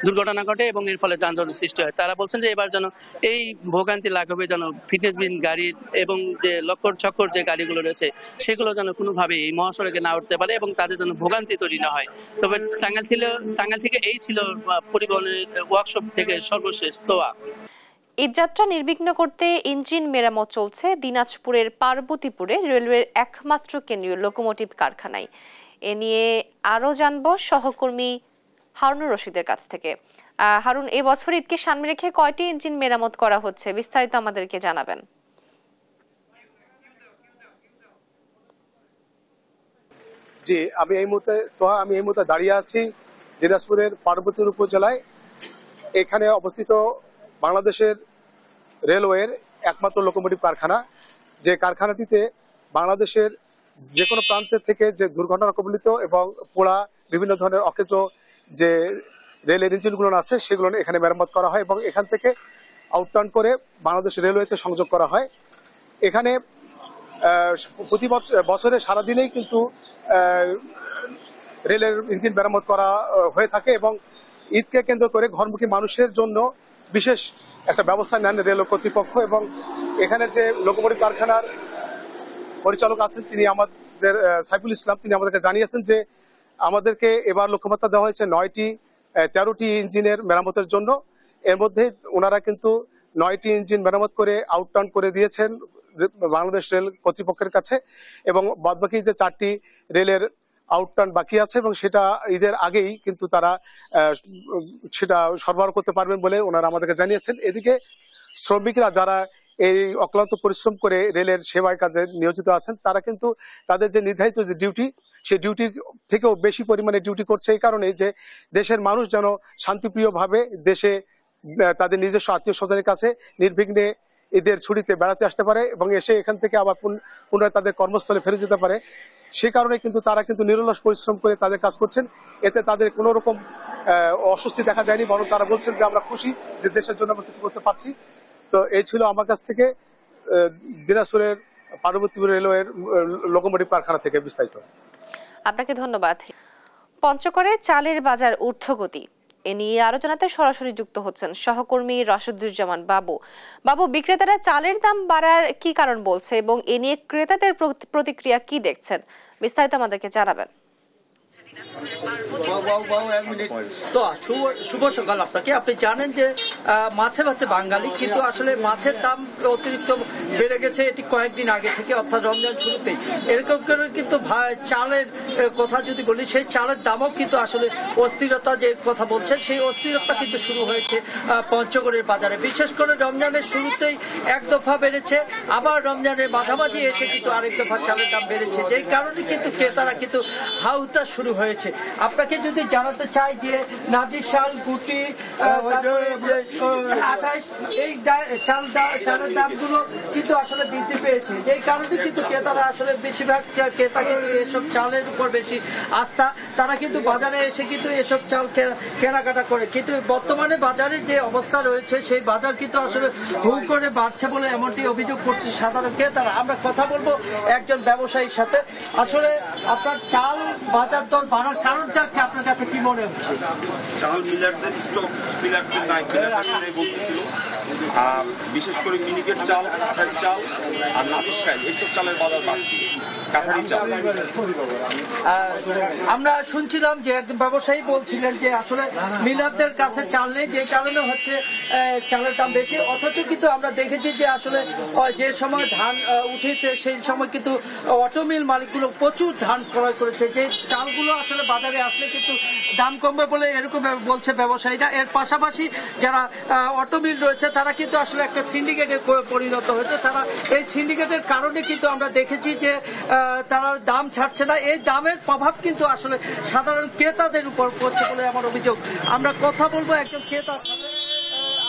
দুর্ঘটনা ঘটে এবং এর ফলে যানজটের সৃষ্টি হয়। তারা বলছেন যে এবার যেন এই ভোগান্তি লাঘবে যেন ফিটনেসবিহীন গাড়ির এবং যে লক্কর চক্কর যে গাড়িগুলো রয়েছে সেগুলো যেন কোনোভাবে এই মহাসড়কে না উঠতে পারে এবং তাদের যেন ভোগান্তি তৈরি না হয়। তবে টাঙ্গাইল থেকে এই ছিল পরিবহনের ওয়ার্কশপ থেকে সর্বশেষ তোয়া। ঈদযাত্রা নির্বিঘ্ন করতে ইঞ্জিন মেরামত চলছে দিনাজপুরের পার্বতীপুরে রেলওয়ের একমাত্র কেন্দ্রীয় লোকোমোটিভ কারখানায়। এ নিয়ে আরো জানবো সহকর্মী হারুনুর রশিদের কাছ থেকে। হারুন, এবছর ঈদকে সামনে রেখে কয়টি ইঞ্জিন মেরামত করা হচ্ছে, বিস্তারিত আমাদেরকে জানাবেন। জি, আমি এই মুহূর্তে দাঁড়িয়ে আছি দিনাজপুরের পার্বতীপুর উপজেলায়। এখানে অবস্থিত বাংলাদেশের রেলওয়ের একমাত্র লোকোমোটিভ কারখানা, যে কারখানাটিতে বাংলাদেশের যে কোনো প্রান্তের থেকে যে দুর্ঘটনা কবলিত এবং পোড়া বিভিন্ন ধরনের অকেজ যে রেলের ইঞ্জিনগুলো আছে সেগুলো এখানে মেরামত করা হয় এবং এখান থেকে আউটটার্ন করে বাংলাদেশ রেলওয়েতে সংযোগ করা হয়। এখানে প্রতি বছরে সারাদিনেই কিন্তু রেলের ইঞ্জিন মেরামত করা হয়ে থাকে এবং ঈদকে কেন্দ্র করে ঘরমুখী মানুষের জন্য বিশেষ একটা ব্যবস্থা নেন রেল কর্তৃপক্ষ। এবং এখানে যে লোকোমোটিভ কারখানার পরিচালক আছেন তিনি আমাদের সাইফুল ইসলাম, তিনি আমাদেরকে জানিয়েছেন যে আমাদেরকে এবার লক্ষ্যমাত্রা দেওয়া হয়েছে 13টি ইঞ্জিনের মেরামতের জন্য। এর মধ্যে ওনারা কিন্তু 9টি ইঞ্জিন মেরামত করে আউটটার্ন করে দিয়েছেন বাংলাদেশ রেল কর্তৃপক্ষের কাছে এবং বাদবাকি যে 4টি রেলের আউটটার্ন বাকি আছে এবং সেটা ঈদের আগেই কিন্তু তারা সেটা সরবরাহ করতে পারবেন বলে ওনারা আমাদেরকে জানিয়েছেন। এদিকে শ্রমিকরা যারা এই অক্লান্ত পরিশ্রম করে রেলের সেবায় কাজে নিয়োজিত আছেন তারা কিন্তু তাদের যে নির্ধারিত যে ডিউটি সেই ডিউটির থেকেও বেশি পরিমাণে ডিউটি করছে এই কারণে যে দেশের মানুষ যেন শান্তিপ্রিয়ভাবে দেশে তাদের নিজস্ব আত্মীয় স্বজনের কাছে নির্বিঘ্নে ঈদের ছুটিতে বেড়াতে আসতে পারে এবং এসে এখান থেকে আবার পুনরায় তাদের কর্মস্থলে ফিরে যেতে পারে। সে কারণে কিন্তু তারা কিন্তু নিরলস পরিশ্রম করে তাদের কাজ করছেন। এতে তাদের কোনো রকম অস্বস্তি দেখা যায়নি, বরং তারা বলছেন যে আমরা খুশি যে দেশের জন্য আমরা কিছু করতে পারছি। তো এই ছিল আমার কাছ থেকে দিনাজপুরের পার্বতীপুর রেলওয়ের লোকোমোটিভ কারখানা থেকে বিস্তারিত। আপনাকে ধন্যবাদ। পঞ্চগড়ে চালের বাজার ঊর্ধ্বগতি, এ নিয়ে আরো জানাতে সরাসরি যুক্ত হচ্ছেন সহকর্মী রাশেদুজ্জামান বাবু। বিক্রেতারা চালের দাম বাড়ার কি কারণ বলছে এবং এ নিয়ে ক্রেতাদের প্রতিক্রিয়া কি দেখছেন, বিস্তারিত আমাদেরকে জানাবেন। তো শুভ সকাল আপনাকে। আপনি জানেন যে মাছে ভাতে বাঙালি, কিন্তু আসলে মাছের দাম অতিরিক্ত বেড়ে গেছে এটি কয়েকদিন আগে থেকে, অর্থাৎ রমজান শুরুতেই। এরকম করে কিন্তু চালের কথা যদি বলি, সেই চালের দামও কিন্তু আসলে অস্থিরতা যে কথা বলছেন সেই অস্থিরতা কিন্তু শুরু হয়েছে পঞ্চগড়ের বাজারে। বিশেষ করে রমজানের শুরুতেই এক দফা বেড়েছে, আবার রমজানের মাঝামাঝি এসে কিন্তু আরেক দফা চালের দাম বেড়েছে, যেই কারণে কিন্তু ক্রেতারা কিন্তু হাউতা শুরু হয়েছে। আপনাকে যদি জানাতে চাই যে নাজির শাল, গুটি, 28 এই চালের দামগুলো কিন্তু আসলে বৃদ্ধি পেয়েছে, যেই কারণে কিন্তু ক্রেতারা আসলে বেশিরভাগ ক্রেতা কিন্তু এসব চালের উপর বেশি আস্থা, তারা কিন্তু বাজারে এসে কিন্তু এসব চাল কেনাকাটা করে। কিন্তু বর্তমানে বাজারে যে অবস্থা রয়েছে সেই বাজার কিন্তু আসলে হু করে বাড়ছে বলে এমনটি অভিযোগ করছে সাধারণ ক্রেতারা। আমরা কথা বলবো একজন ব্যবসায়ীর সাথে। আসলে আপনার চাল বাজার দর বাড়ার কারণটা কি আপনার কাছে কি মনে হচ্ছে? চাল মিলারদের স্টক মিলারদের নাই বলতেছিল, আর বিশেষ করে মিনিকেট চাল, আঠাশ চাল আর নাদির শাল এইসব চালের বাজার বাড়তি। কাঠারি চাল। আমরা শুনছিলাম যে একজন ব্যবসায়ী বলছিলেন যে আসলে মিলারদের কাছে চাল নেই, যে কারণে হচ্ছে চালের দাম বেশি। অথচ কিন্তু আমরা দেখেছি যে আসলে যে সময় ধান উঠেছে সেই সময় কিন্তু অটোমিল মালিকগুলো প্রচুর ধান ক্রয় করেছে, যে চালগুলো আসলে বাজারে আসলে কিন্তু দাম কমবে বলে এরকম বলছে ব্যবসায়ীরা। এর পাশাপাশি যারা অটোমিল রয়েছে তারা কিন্তু আসলে একটা সিন্ডিকেটে পরিণত হয়েছে। তারা এই সিন্ডিকেটের কারণে কিন্তু আমরা দেখেছি যে তারা দাম ছাড়ছে না। এই দামের প্রভাব কিন্তু আসলে সাধারণ ক্রেতাদের উপর পড়ছে বলে আমার অভিযোগ। আমরা কথা বলবো একজন ক্রেতার সাথে।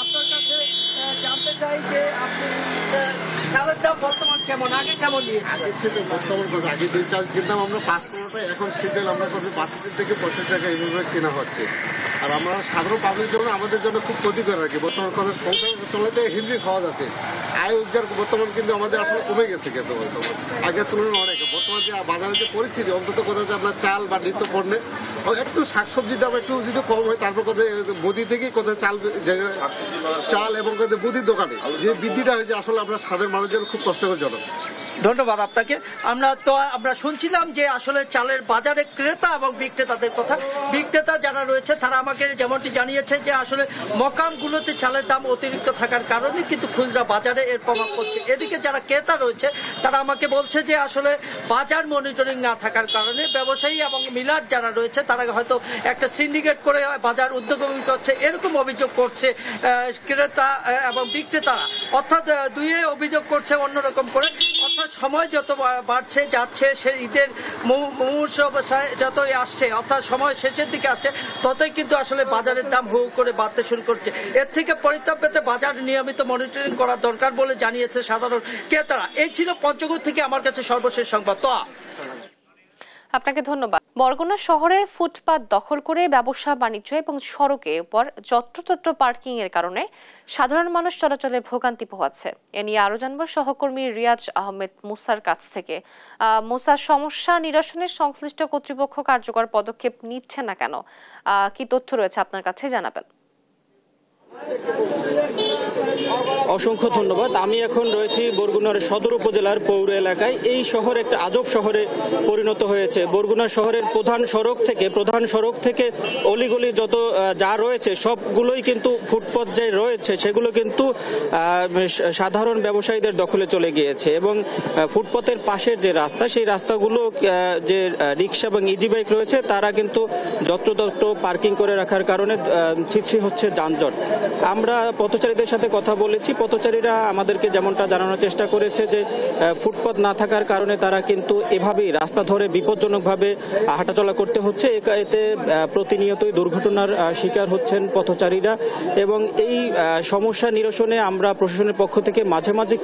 আপনার কাছে জানতে চাই যে আপনি চালের দাম বর্তমান কেমন, আগে কেমন নিয়েছে? বর্তমান কথা, আগে যে চাল কিনতাম আমরা 5 টাকা, এখন সিজন আমরা কত 62 থেকে 65 টাকা এইভাবে কেনা হচ্ছে। আর আমরা সাধারণ পাবলিক জন্য আমাদের জন্য খুব ক্ষতিকর আর কি। বর্তমান কথা সংসার চলাতে হিমড়ি খাওয়া যাচ্ছে। আয় রোজগার বর্তমান কিন্তু আমাদের আসলে কমে গেছে কিন্তু বর্তমান আগের তুলনায় অনেক। বর্তমান যে বাজারের যে পরিস্থিতি, অন্তত কথা যে আপনার চাল বা নিত্য পণ্যে একটু শাকসবজির দাম একটু যদি কম হয়, তারপর কথা মুদি থেকেই কথা চাল এবং মুদির দোকানে যে বৃদ্ধিটা হয়েছে আসলে আমরা সাধারণ মানুষের খুব কষ্টকর জনক। ধন্যবাদ আপনাকে। আমরা শুনছিলাম যে আসলে চালের বাজারে ক্রেতা এবং বিক্রেতাদের কথা। বিক্রেতা যারা রয়েছে তারা আমাকে যেমনটি জানিয়েছে যে আসলে মকামগুলোতে চালের দাম অতিরিক্ত থাকার কারণে কিন্তু খুচরা বাজারে এর প্রভাব পড়ছে। এদিকে যারা ক্রেতা রয়েছে তারা আমাকে বলছে যে আসলে বাজার মনিটরিং না থাকার কারণে ব্যবসায়ী এবং মিলার যারা রয়েছে তারা হয়তো একটা সিন্ডিকেট করে বাজার উদ্যোগী করছে, এরকম অভিযোগ করছে ক্রেতা এবং বিক্রেতারা। অর্থাৎ দুইয়ে অভিযোগ করছে অন্যরকম করে। অর্থাৎ সময় যত বাড়ছে যাচ্ছে, সে ঈদের মুহূর্তে যতই আসছে, অর্থাৎ সময় শেষের দিকে আসছে, ততই কিন্তু আসলে বাজারের দাম হু করে বাড়তে শুরু করছে। এর থেকে পরিত্রাণ পেতে বাজার নিয়মিত মনিটরিং করা দরকার বলে জানিয়েছে সাধারণ ক্রেতারা। এই ছিল পঞ্চগড় থেকে আমার কাছে সর্বশেষ সংবাদ। তো আপনাকে ধন্যবাদ। বরগুনা শহরের ফুটপাত দখল করে ব্যবসা বাণিজ্য এবং সড়কে উপর যত্রতত্র পার্কিং এর কারণে সাধারণ মানুষ চলাচলে ভোগান্তি পোহাচ্ছে। এ নিয়ে আরো জানবো সহকর্মী রিয়াজ আহমেদ মুসার কাছ থেকে। মুসা, সমস্যা নিরসনে সংশ্লিষ্ট কর্তৃপক্ষ কার্যকর পদক্ষেপ নিচ্ছে না কেন? কি তথ্য রয়েছে আপনার কাছে, জানাবেন। অসংখ্য ধন্যবাদ। আমি এখন রয়েছি বরগুনার সদর উপজেলার পৌর এলাকায়। এই শহর একটা আজব শহরে পরিণত হয়েছে। বরগুনা শহরের প্রধান সড়ক থেকে অলিগলি যত যা রয়েছে সবগুলোই কিন্তু ফুটপাত যে রয়েছে সেগুলো কিন্তু সাধারণ ব্যবসায়ীদের দখলে চলে গিয়েছে এবং ফুটপাতের পাশের যে রাস্তা, সেই রাস্তাগুলো যে রিক্সা এবং ইজি বাইক রয়েছে তারা কিন্তু যত্রতত্র পার্কিং করে রাখার কারণে সৃষ্টি হচ্ছে যানজট। আমরা পথচারীদের সাথে কথা বলেছি। পথচারীরা আমাদেরকে যেমনটা জানানোর চেষ্টা করেছে যে ফুটপাত না থাকার কারণে তারা কিন্তু এভাবেই রাস্তা ধরে বিপজ্জনকভাবে হাঁটাচলা করতে হচ্ছে। এতে প্রতিনিয়তই দুর্ঘটনার শিকার হচ্ছেন পথচারীরা এবং এই সমস্যা নিরসনে আমরা প্রশাসনের পক্ষ থেকে মাঝে মাঝে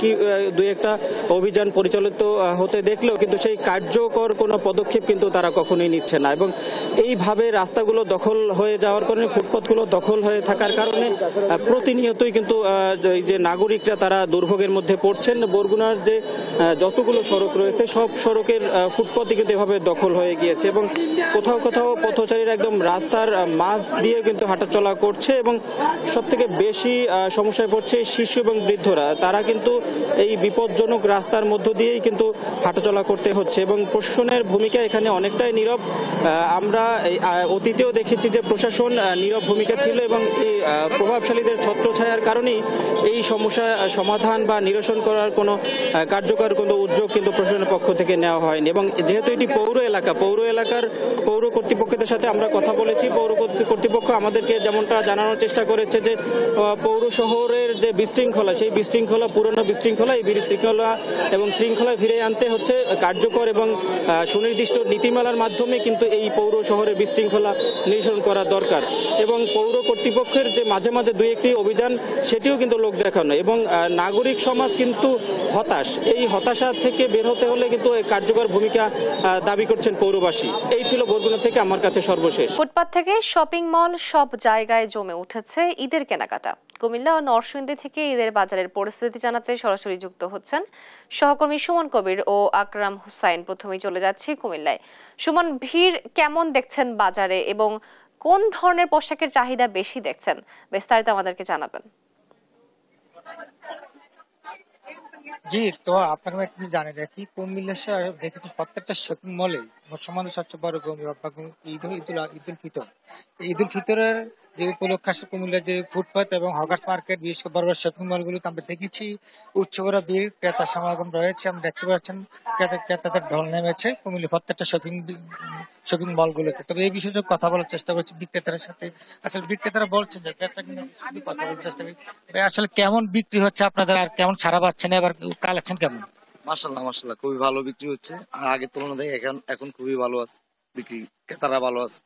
দুই একটা অভিযান পরিচালিত হতে দেখলেও কিন্তু সেই কার্যকর কোনো পদক্ষেপ কিন্তু তারা কখনোই নিচ্ছে না এবং এইভাবে রাস্তাগুলো দখল হয়ে যাওয়ার কারণে, ফুটপাতগুলো দখল হয়ে থাকার কারণে প্রতিনিয়তই কিন্তু এই যে নাগরিকরা তারা দুর্ভোগের মধ্যে পড়ছেন। বরগুনার যে যতগুলো সড়ক রয়েছে সব সড়কের ফুটপাতই কিন্তু এভাবে দখল হয়ে গিয়েছে এবং কোথাও কোথাও পথচারীরা একদম রাস্তার মাঝ দিয়ে কিন্তু হাঁটাচলা করছে এবং সব থেকে বেশি সমস্যায় পড়ছে শিশু এবং বৃদ্ধরা। তারা কিন্তু এই বিপজ্জনক রাস্তার মধ্য দিয়েই কিন্তু হাঁটাচলা করতে হচ্ছে এবং প্রশাসনের ভূমিকা এখানে অনেকটাই নীরব। আমরা অতীতেও দেখেছি যে প্রশাসন নীরব ভূমিকা ছিল এবং এই প্রভাবশালীদের ছত্রছায়ার কারণেই এই সমস্যা সমাধান বা নিরসন করার কোনো কার্যকর কোনো উদ্যোগ কিন্তু প্রশাসনের পক্ষ থেকে নেওয়া হয়নি এবং যেহেতু এটি পৌর এলাকার পৌর কর্তৃপক্ষের সাথে আমরা কথা বলেছি। পৌর কর্তৃপক্ষ আমাদেরকে যেমনটা জানানোর চেষ্টা করেছে যে পৌর শহরের যে বিশৃঙ্খলা, সেই বিশৃঙ্খলা পুরনো বিশৃঙ্খলা, এই বিশৃঙ্খলা এবং শৃঙ্খলায় ফিরে আনতে হচ্ছে কার্যকর এবং সুনির্দিষ্ট নীতিমালার মাধ্যমে কিন্তু এই পৌর শহরের বিশৃঙ্খলা নিরসন করা দরকার এবং পৌর কর্তৃপক্ষের যে মাঝে মাঝে দুই একটি অভিযান সেটিও কিন্তু লোক দেখানো এবং নাগরিক সমাজ কিন্তু হতাশ। এই হতাশা থেকে বের হতে হলে কিন্তু কার্যকর ভূমিকা দাবি করছেন পৌরবাসী। এই ছিল বরগুনা থেকে আমার কাছে সর্বশেষ। ফুটপাত থেকে শপিং মল সব জায়গায় জমে উঠেছে ঈদের কেনাকাটা। কুমিল্লা ও নরসিংদী থেকে ঈদের বাজারের পরিস্থিতি জানাতে সরাসরি যুক্ত হচ্ছেন সহকর্মী সুমন কবির ও আকরাম হুসাইন। প্রথমেই চলে যাচ্ছি কুমিল্লায়। সুমন, ভিড় কেমন দেখছেন বাজারে এবং কোন ধরনের পোশাকের চাহিদা বেশি দেখছেন, বিস্তারিত আমাদেরকে জানাবেন। জি, তো আপনাকে আমি একটু জানিয়ে রাখি, কুমিল্লা শহরে দেখেছি প্রত্যেকটা শপিং মলে মুসলমানদের সবচেয়ে বড় ঈদুল ফিতর। ঈদুল ফিতরের যে উপলক্ষে আসলে কুমিল্লার যে ফুটপাত এবং হকার্স মার্কেট, বিশেষ করে বড় বড় শপিং মলগুলোতে আমরা দেখেছি উৎসবরা ভিড়, ক্রেতা সমাগম রয়েছে। আমরা দেখতে পাচ্ছেন ক্রেতাদের ঢল নেমেছে কুমিল্লা প্রত্যেকটা শপিং মলগুলোতে। তবে এই বিষয়ে কথা বলার চেষ্টা করছি বিক্রেতার সাথে। আসলে বিক্রেতারা বলছেন যে ক্রেতা কিন্তু কথা বলার চেষ্টা করি, আসলে কেমন বিক্রি হচ্ছে আপনাদের আর কেমন ছাড়া পাচ্ছেন, এবার কালেকশন কেমন? মাশাআল্লাহ খুবই ভালো বিক্রি হচ্ছে। আর আগের তুলনায় এখন খুবই ভালো আছে বিক্রি, ক্রেতারা ভালো আছে,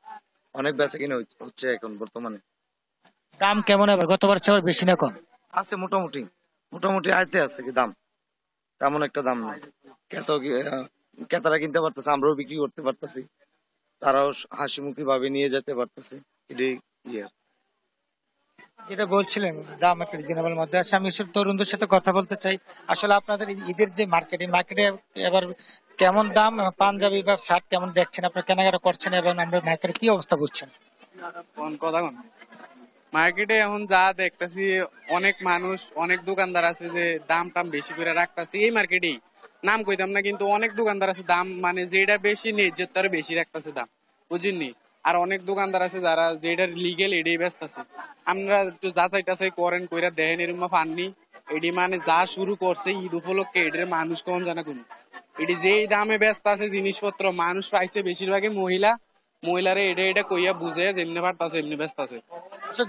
অনেক বেচা কিনে হচ্ছে এখন বর্তমানে। দাম কেমন এবার গতবার চেয়ে বেশি না কম? আছে মোটামুটি আইতে আছে কি দাম, তেমন একটা দাম নাই। ক্রেতারা কিনতে পারতেছে, আমরাও বিক্রি করতে পারতেছি, তারাও হাসি মুখী ভাবে নিয়ে যেতে পারতেছে। এটাই যেটা বলছিলেন দাম একটা রিজনেবল মধ্যে আছে। আমি তরুণদের সাথে কথা বলতে চাই, আসলে আপনাদের ঈদের যে মার্কেটে এবার কেমন দাম, পাঞ্জাবি বা শার্ট কেমন দেখছেন, আপনারা কেনাকাটা করছেন এবং আমরা মার্কেটে কি অবস্থা বুঝছেন? মার্কেটে এখন যা দেখতেছি, অনেক মানুষ, অনেক দোকানদার আছে যে দাম টাম বেশি করে রাখতেছে। এই মার্কেটেই নাম কইতাম না, কিন্তু অনেক দোকানদার আছে দাম মানে যেটা বেশি নেই যে তার বেশি রাখতেছে দাম, বুঝিনি। আর অনেক দোকানদার আছে যারা যেটা লিগেল এটাই ব্যস্ত আছে। আমরা একটু যাচাই টাচাই করেন, কইরা দেখেন এরকম পাননি। এটি মানে যা শুরু করছে ঈদ উপলক্ষে, এটার মানুষ কম জানা কোন, এটি যেই দামে ব্যস্ত আছে জিনিসপত্র, মানুষ পাইছে বেশিরভাগই মহিলারা এটা কইয়া বুঝে যেমনি পারতাছে এমনি ব্যস্ত আছে।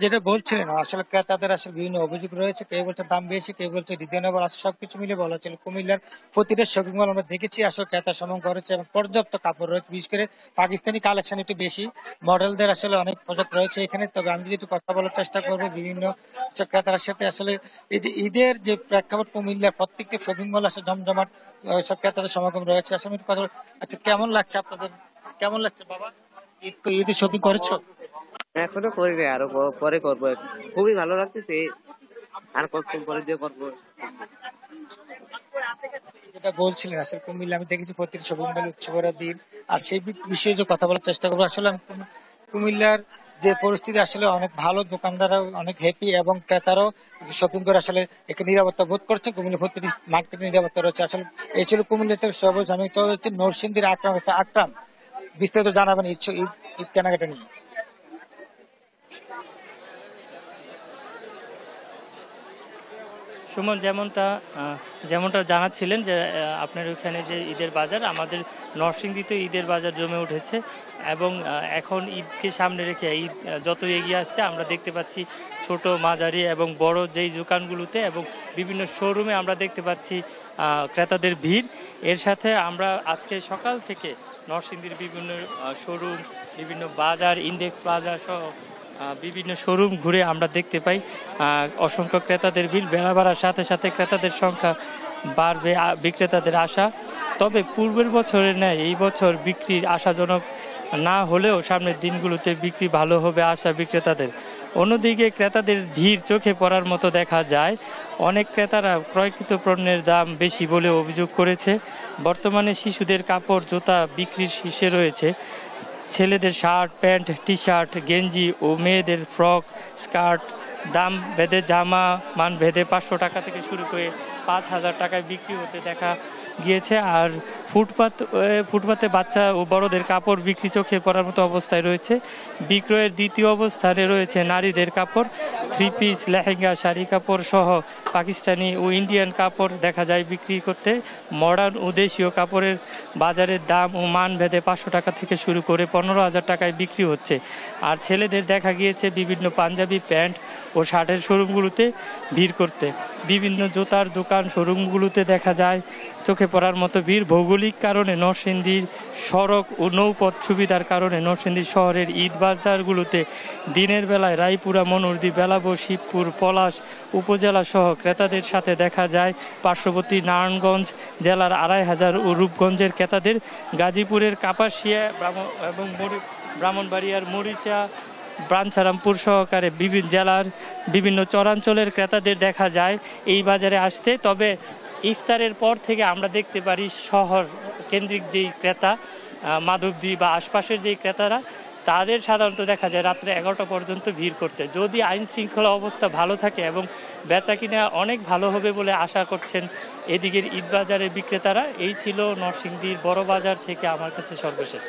যেটা বলছিলেন আসলে ক্রেতাদের আসলে বিভিন্ন অভিযোগ রয়েছে, কেউ বলছে দাম বেশি, কেউ বলছে রিজনেবল আছে, সবকিছু মিলে বলা ছিল। কুমিল্লার প্রতিটা শপিং মল আমরা দেখেছি আসলে ক্রেতা সমাগম করেছে এবং পর্যাপ্ত কাপড় রয়েছে, বিশেষ করে পাকিস্তানি কালেকশন একটু বেশি, মডেলদের আসলে অনেক প্রোডাক্ট রয়েছে এখানে। তবে আমি যদি একটু কথা বলার চেষ্টা করবো বিভিন্ন ক্রেতার সাথে, আসলে এই যে ঈদের যে প্রেক্ষাপট কুমিল্লার প্রত্যেকটা শপিং মল আসলে জমজমাট সব ক্রেতাদের সমাগম রয়েছে। আসলে একটু কথা, আচ্ছা কেমন লাগছে আপনাদের, কেমন লাগছে বাবা ঈদের শপিং করেছো? এখনো করি না, আরো পরে করবো। খুবই ভালো লাগতেছে, আর কতক্ষণ পরে দিয়ে করবো। যেটা বলছিলেন আসলে কুমিল্লা আমি দেখেছি প্রত্যেক শপিং মলে উৎসবের দিন, আর সেই বিষয়ে যে কথা বলার চেষ্টা করবো। আসলে আমি কুমিল্লার যে পরিস্থিতি আসলে অনেক ভালো, দোকানদাররা অনেক হ্যাপি এবং ক্রেতারাও শপিং করে আসলে এখানে নিরাপত্তা বোধ করছে। কুমিল্লা প্রতিটি মার্কেটে নিরাপত্তা রয়েছে। আসলে এই ছিল কুমিল্লা থেকে সবুজ, আমি তো হচ্ছে নরসিংদীর আকরাম বিস্তারিত জানাবেন ঈদ কেনাকাটা নিয়ে। সুমন, যেমনটা জানাচ্ছিলেন যে আপনার ওইখানে যে ঈদের বাজার, আমাদের নরসিংদীতে ঈদের বাজার জমে উঠেছে এবং এখন ঈদকে সামনে রেখে ঈদ যত এগিয়ে আসছে আমরা দেখতে পাচ্ছি ছোট, মাঝারি এবং বড় যেই দোকানগুলোতে এবং বিভিন্ন শোরুমে আমরা দেখতে পাচ্ছি ক্রেতাদের ভিড়। এর সাথে আমরা আজকে সকাল থেকে নরসিংদীর বিভিন্ন শোরুম, বিভিন্ন বাজার, ইন্ডেক্স প্লাজা সহ বিভিন্ন শোরুম ঘুরে আমরা দেখতে পাই অসংখ্য ক্রেতাদের ভিড়। বেলা বাড়ার সাথে সাথে ক্রেতাদের সংখ্যা বাড়বে, বিক্রেতাদের আশা। তবে পূর্বের বছরের ন্যায় এই বছর বিক্রির আশাজনক না হলেও সামনের দিনগুলোতে বিক্রি ভালো হবে আশা বিক্রেতাদের। অন্যদিকে ক্রেতাদের ভিড় চোখে পড়ার মতো দেখা যায়। অনেক ক্রেতারা ক্রয়কৃত পণ্যের দাম বেশি বলে অভিযোগ করেছে। বর্তমানে শিশুদের কাপড়, জুতা বিক্রির শীর্ষে রয়েছে। ছেলেদের শার্ট, প্যান্ট, টি শার্ট, গেঞ্জি ও মেয়েদের ফ্রক, স্কার্ট দাম ভেদে, জামা মান ভেদে 500 টাকা থেকে শুরু করে 5000 টাকায় বিক্রি হতে দেখা গিয়েছে। আর ফুটপাতে বাচ্চা ও বড়দের কাপড় বিক্রি চোখে পড়ার মতো অবস্থায় রয়েছে। বিক্রয়ের দ্বিতীয় অবস্থানে রয়েছে নারীদের কাপড়, 3 পিস, লেহেঙ্গা, শাড়ি কাপড় সহ পাকিস্তানি ও ইন্ডিয়ান কাপড় দেখা যায় বিক্রি করতে। মডার্ন ও দেশীয় কাপড়ের বাজারের দাম ও মান ভেদে 500 টাকা থেকে শুরু করে 15,000 টাকায় বিক্রি হচ্ছে। আর ছেলেদের দেখা গিয়েছে বিভিন্ন পাঞ্জাবি, প্যান্ট ও শার্টের শোরুমগুলোতে ভিড় করতে। বিভিন্ন জুতার দোকান, শোরুমগুলোতে দেখা যায় চোখে পড়ার মতো ভিড়। ভৌগোলিক কারণে নরসিংদীর সড়ক ও নৌপথ সুবিধার কারণে নরসিংদী শহরের ঈদ বাজারগুলোতে দিনের বেলায় রায়পুরা, মনুরদী, বেলাবো, শিবপুর, পলাশ উপজেলা সহ ক্রেতাদের সাথে দেখা যায় পার্শ্ববর্তী নারায়ণগঞ্জ জেলার 2500 ও রূপগঞ্জের ক্রেতাদের। গাজীপুরের কাপাসিয়া এবং ব্রাহ্মণবাড়িয়ার মরিচা, ব্রাঞ্ছারামপুর সহকারে বিভিন্ন জেলার বিভিন্ন চরাঞ্চলের ক্রেতাদের দেখা যায় এই বাজারে আসতে। তবে ইফতারের পর থেকে আমরা দেখতে পারি শহর কেন্দ্রিক যেই ক্রেতা, মাধবদী বা আশপাশের যেই ক্রেতারা, তাদের সাধারণত দেখা যায় রাত্রে 11টা পর্যন্ত ভিড় করতে। যদি আইন শৃঙ্খলা অবস্থা ভালো থাকে এবং বেচা কিনা অনেক ভালো হবে বলে আশা করছেন এদিকের ঈদ বাজারের বিক্রেতারা। এই ছিল নরসিংদীর বড় বাজার থেকে আমার কাছে সর্বশেষ।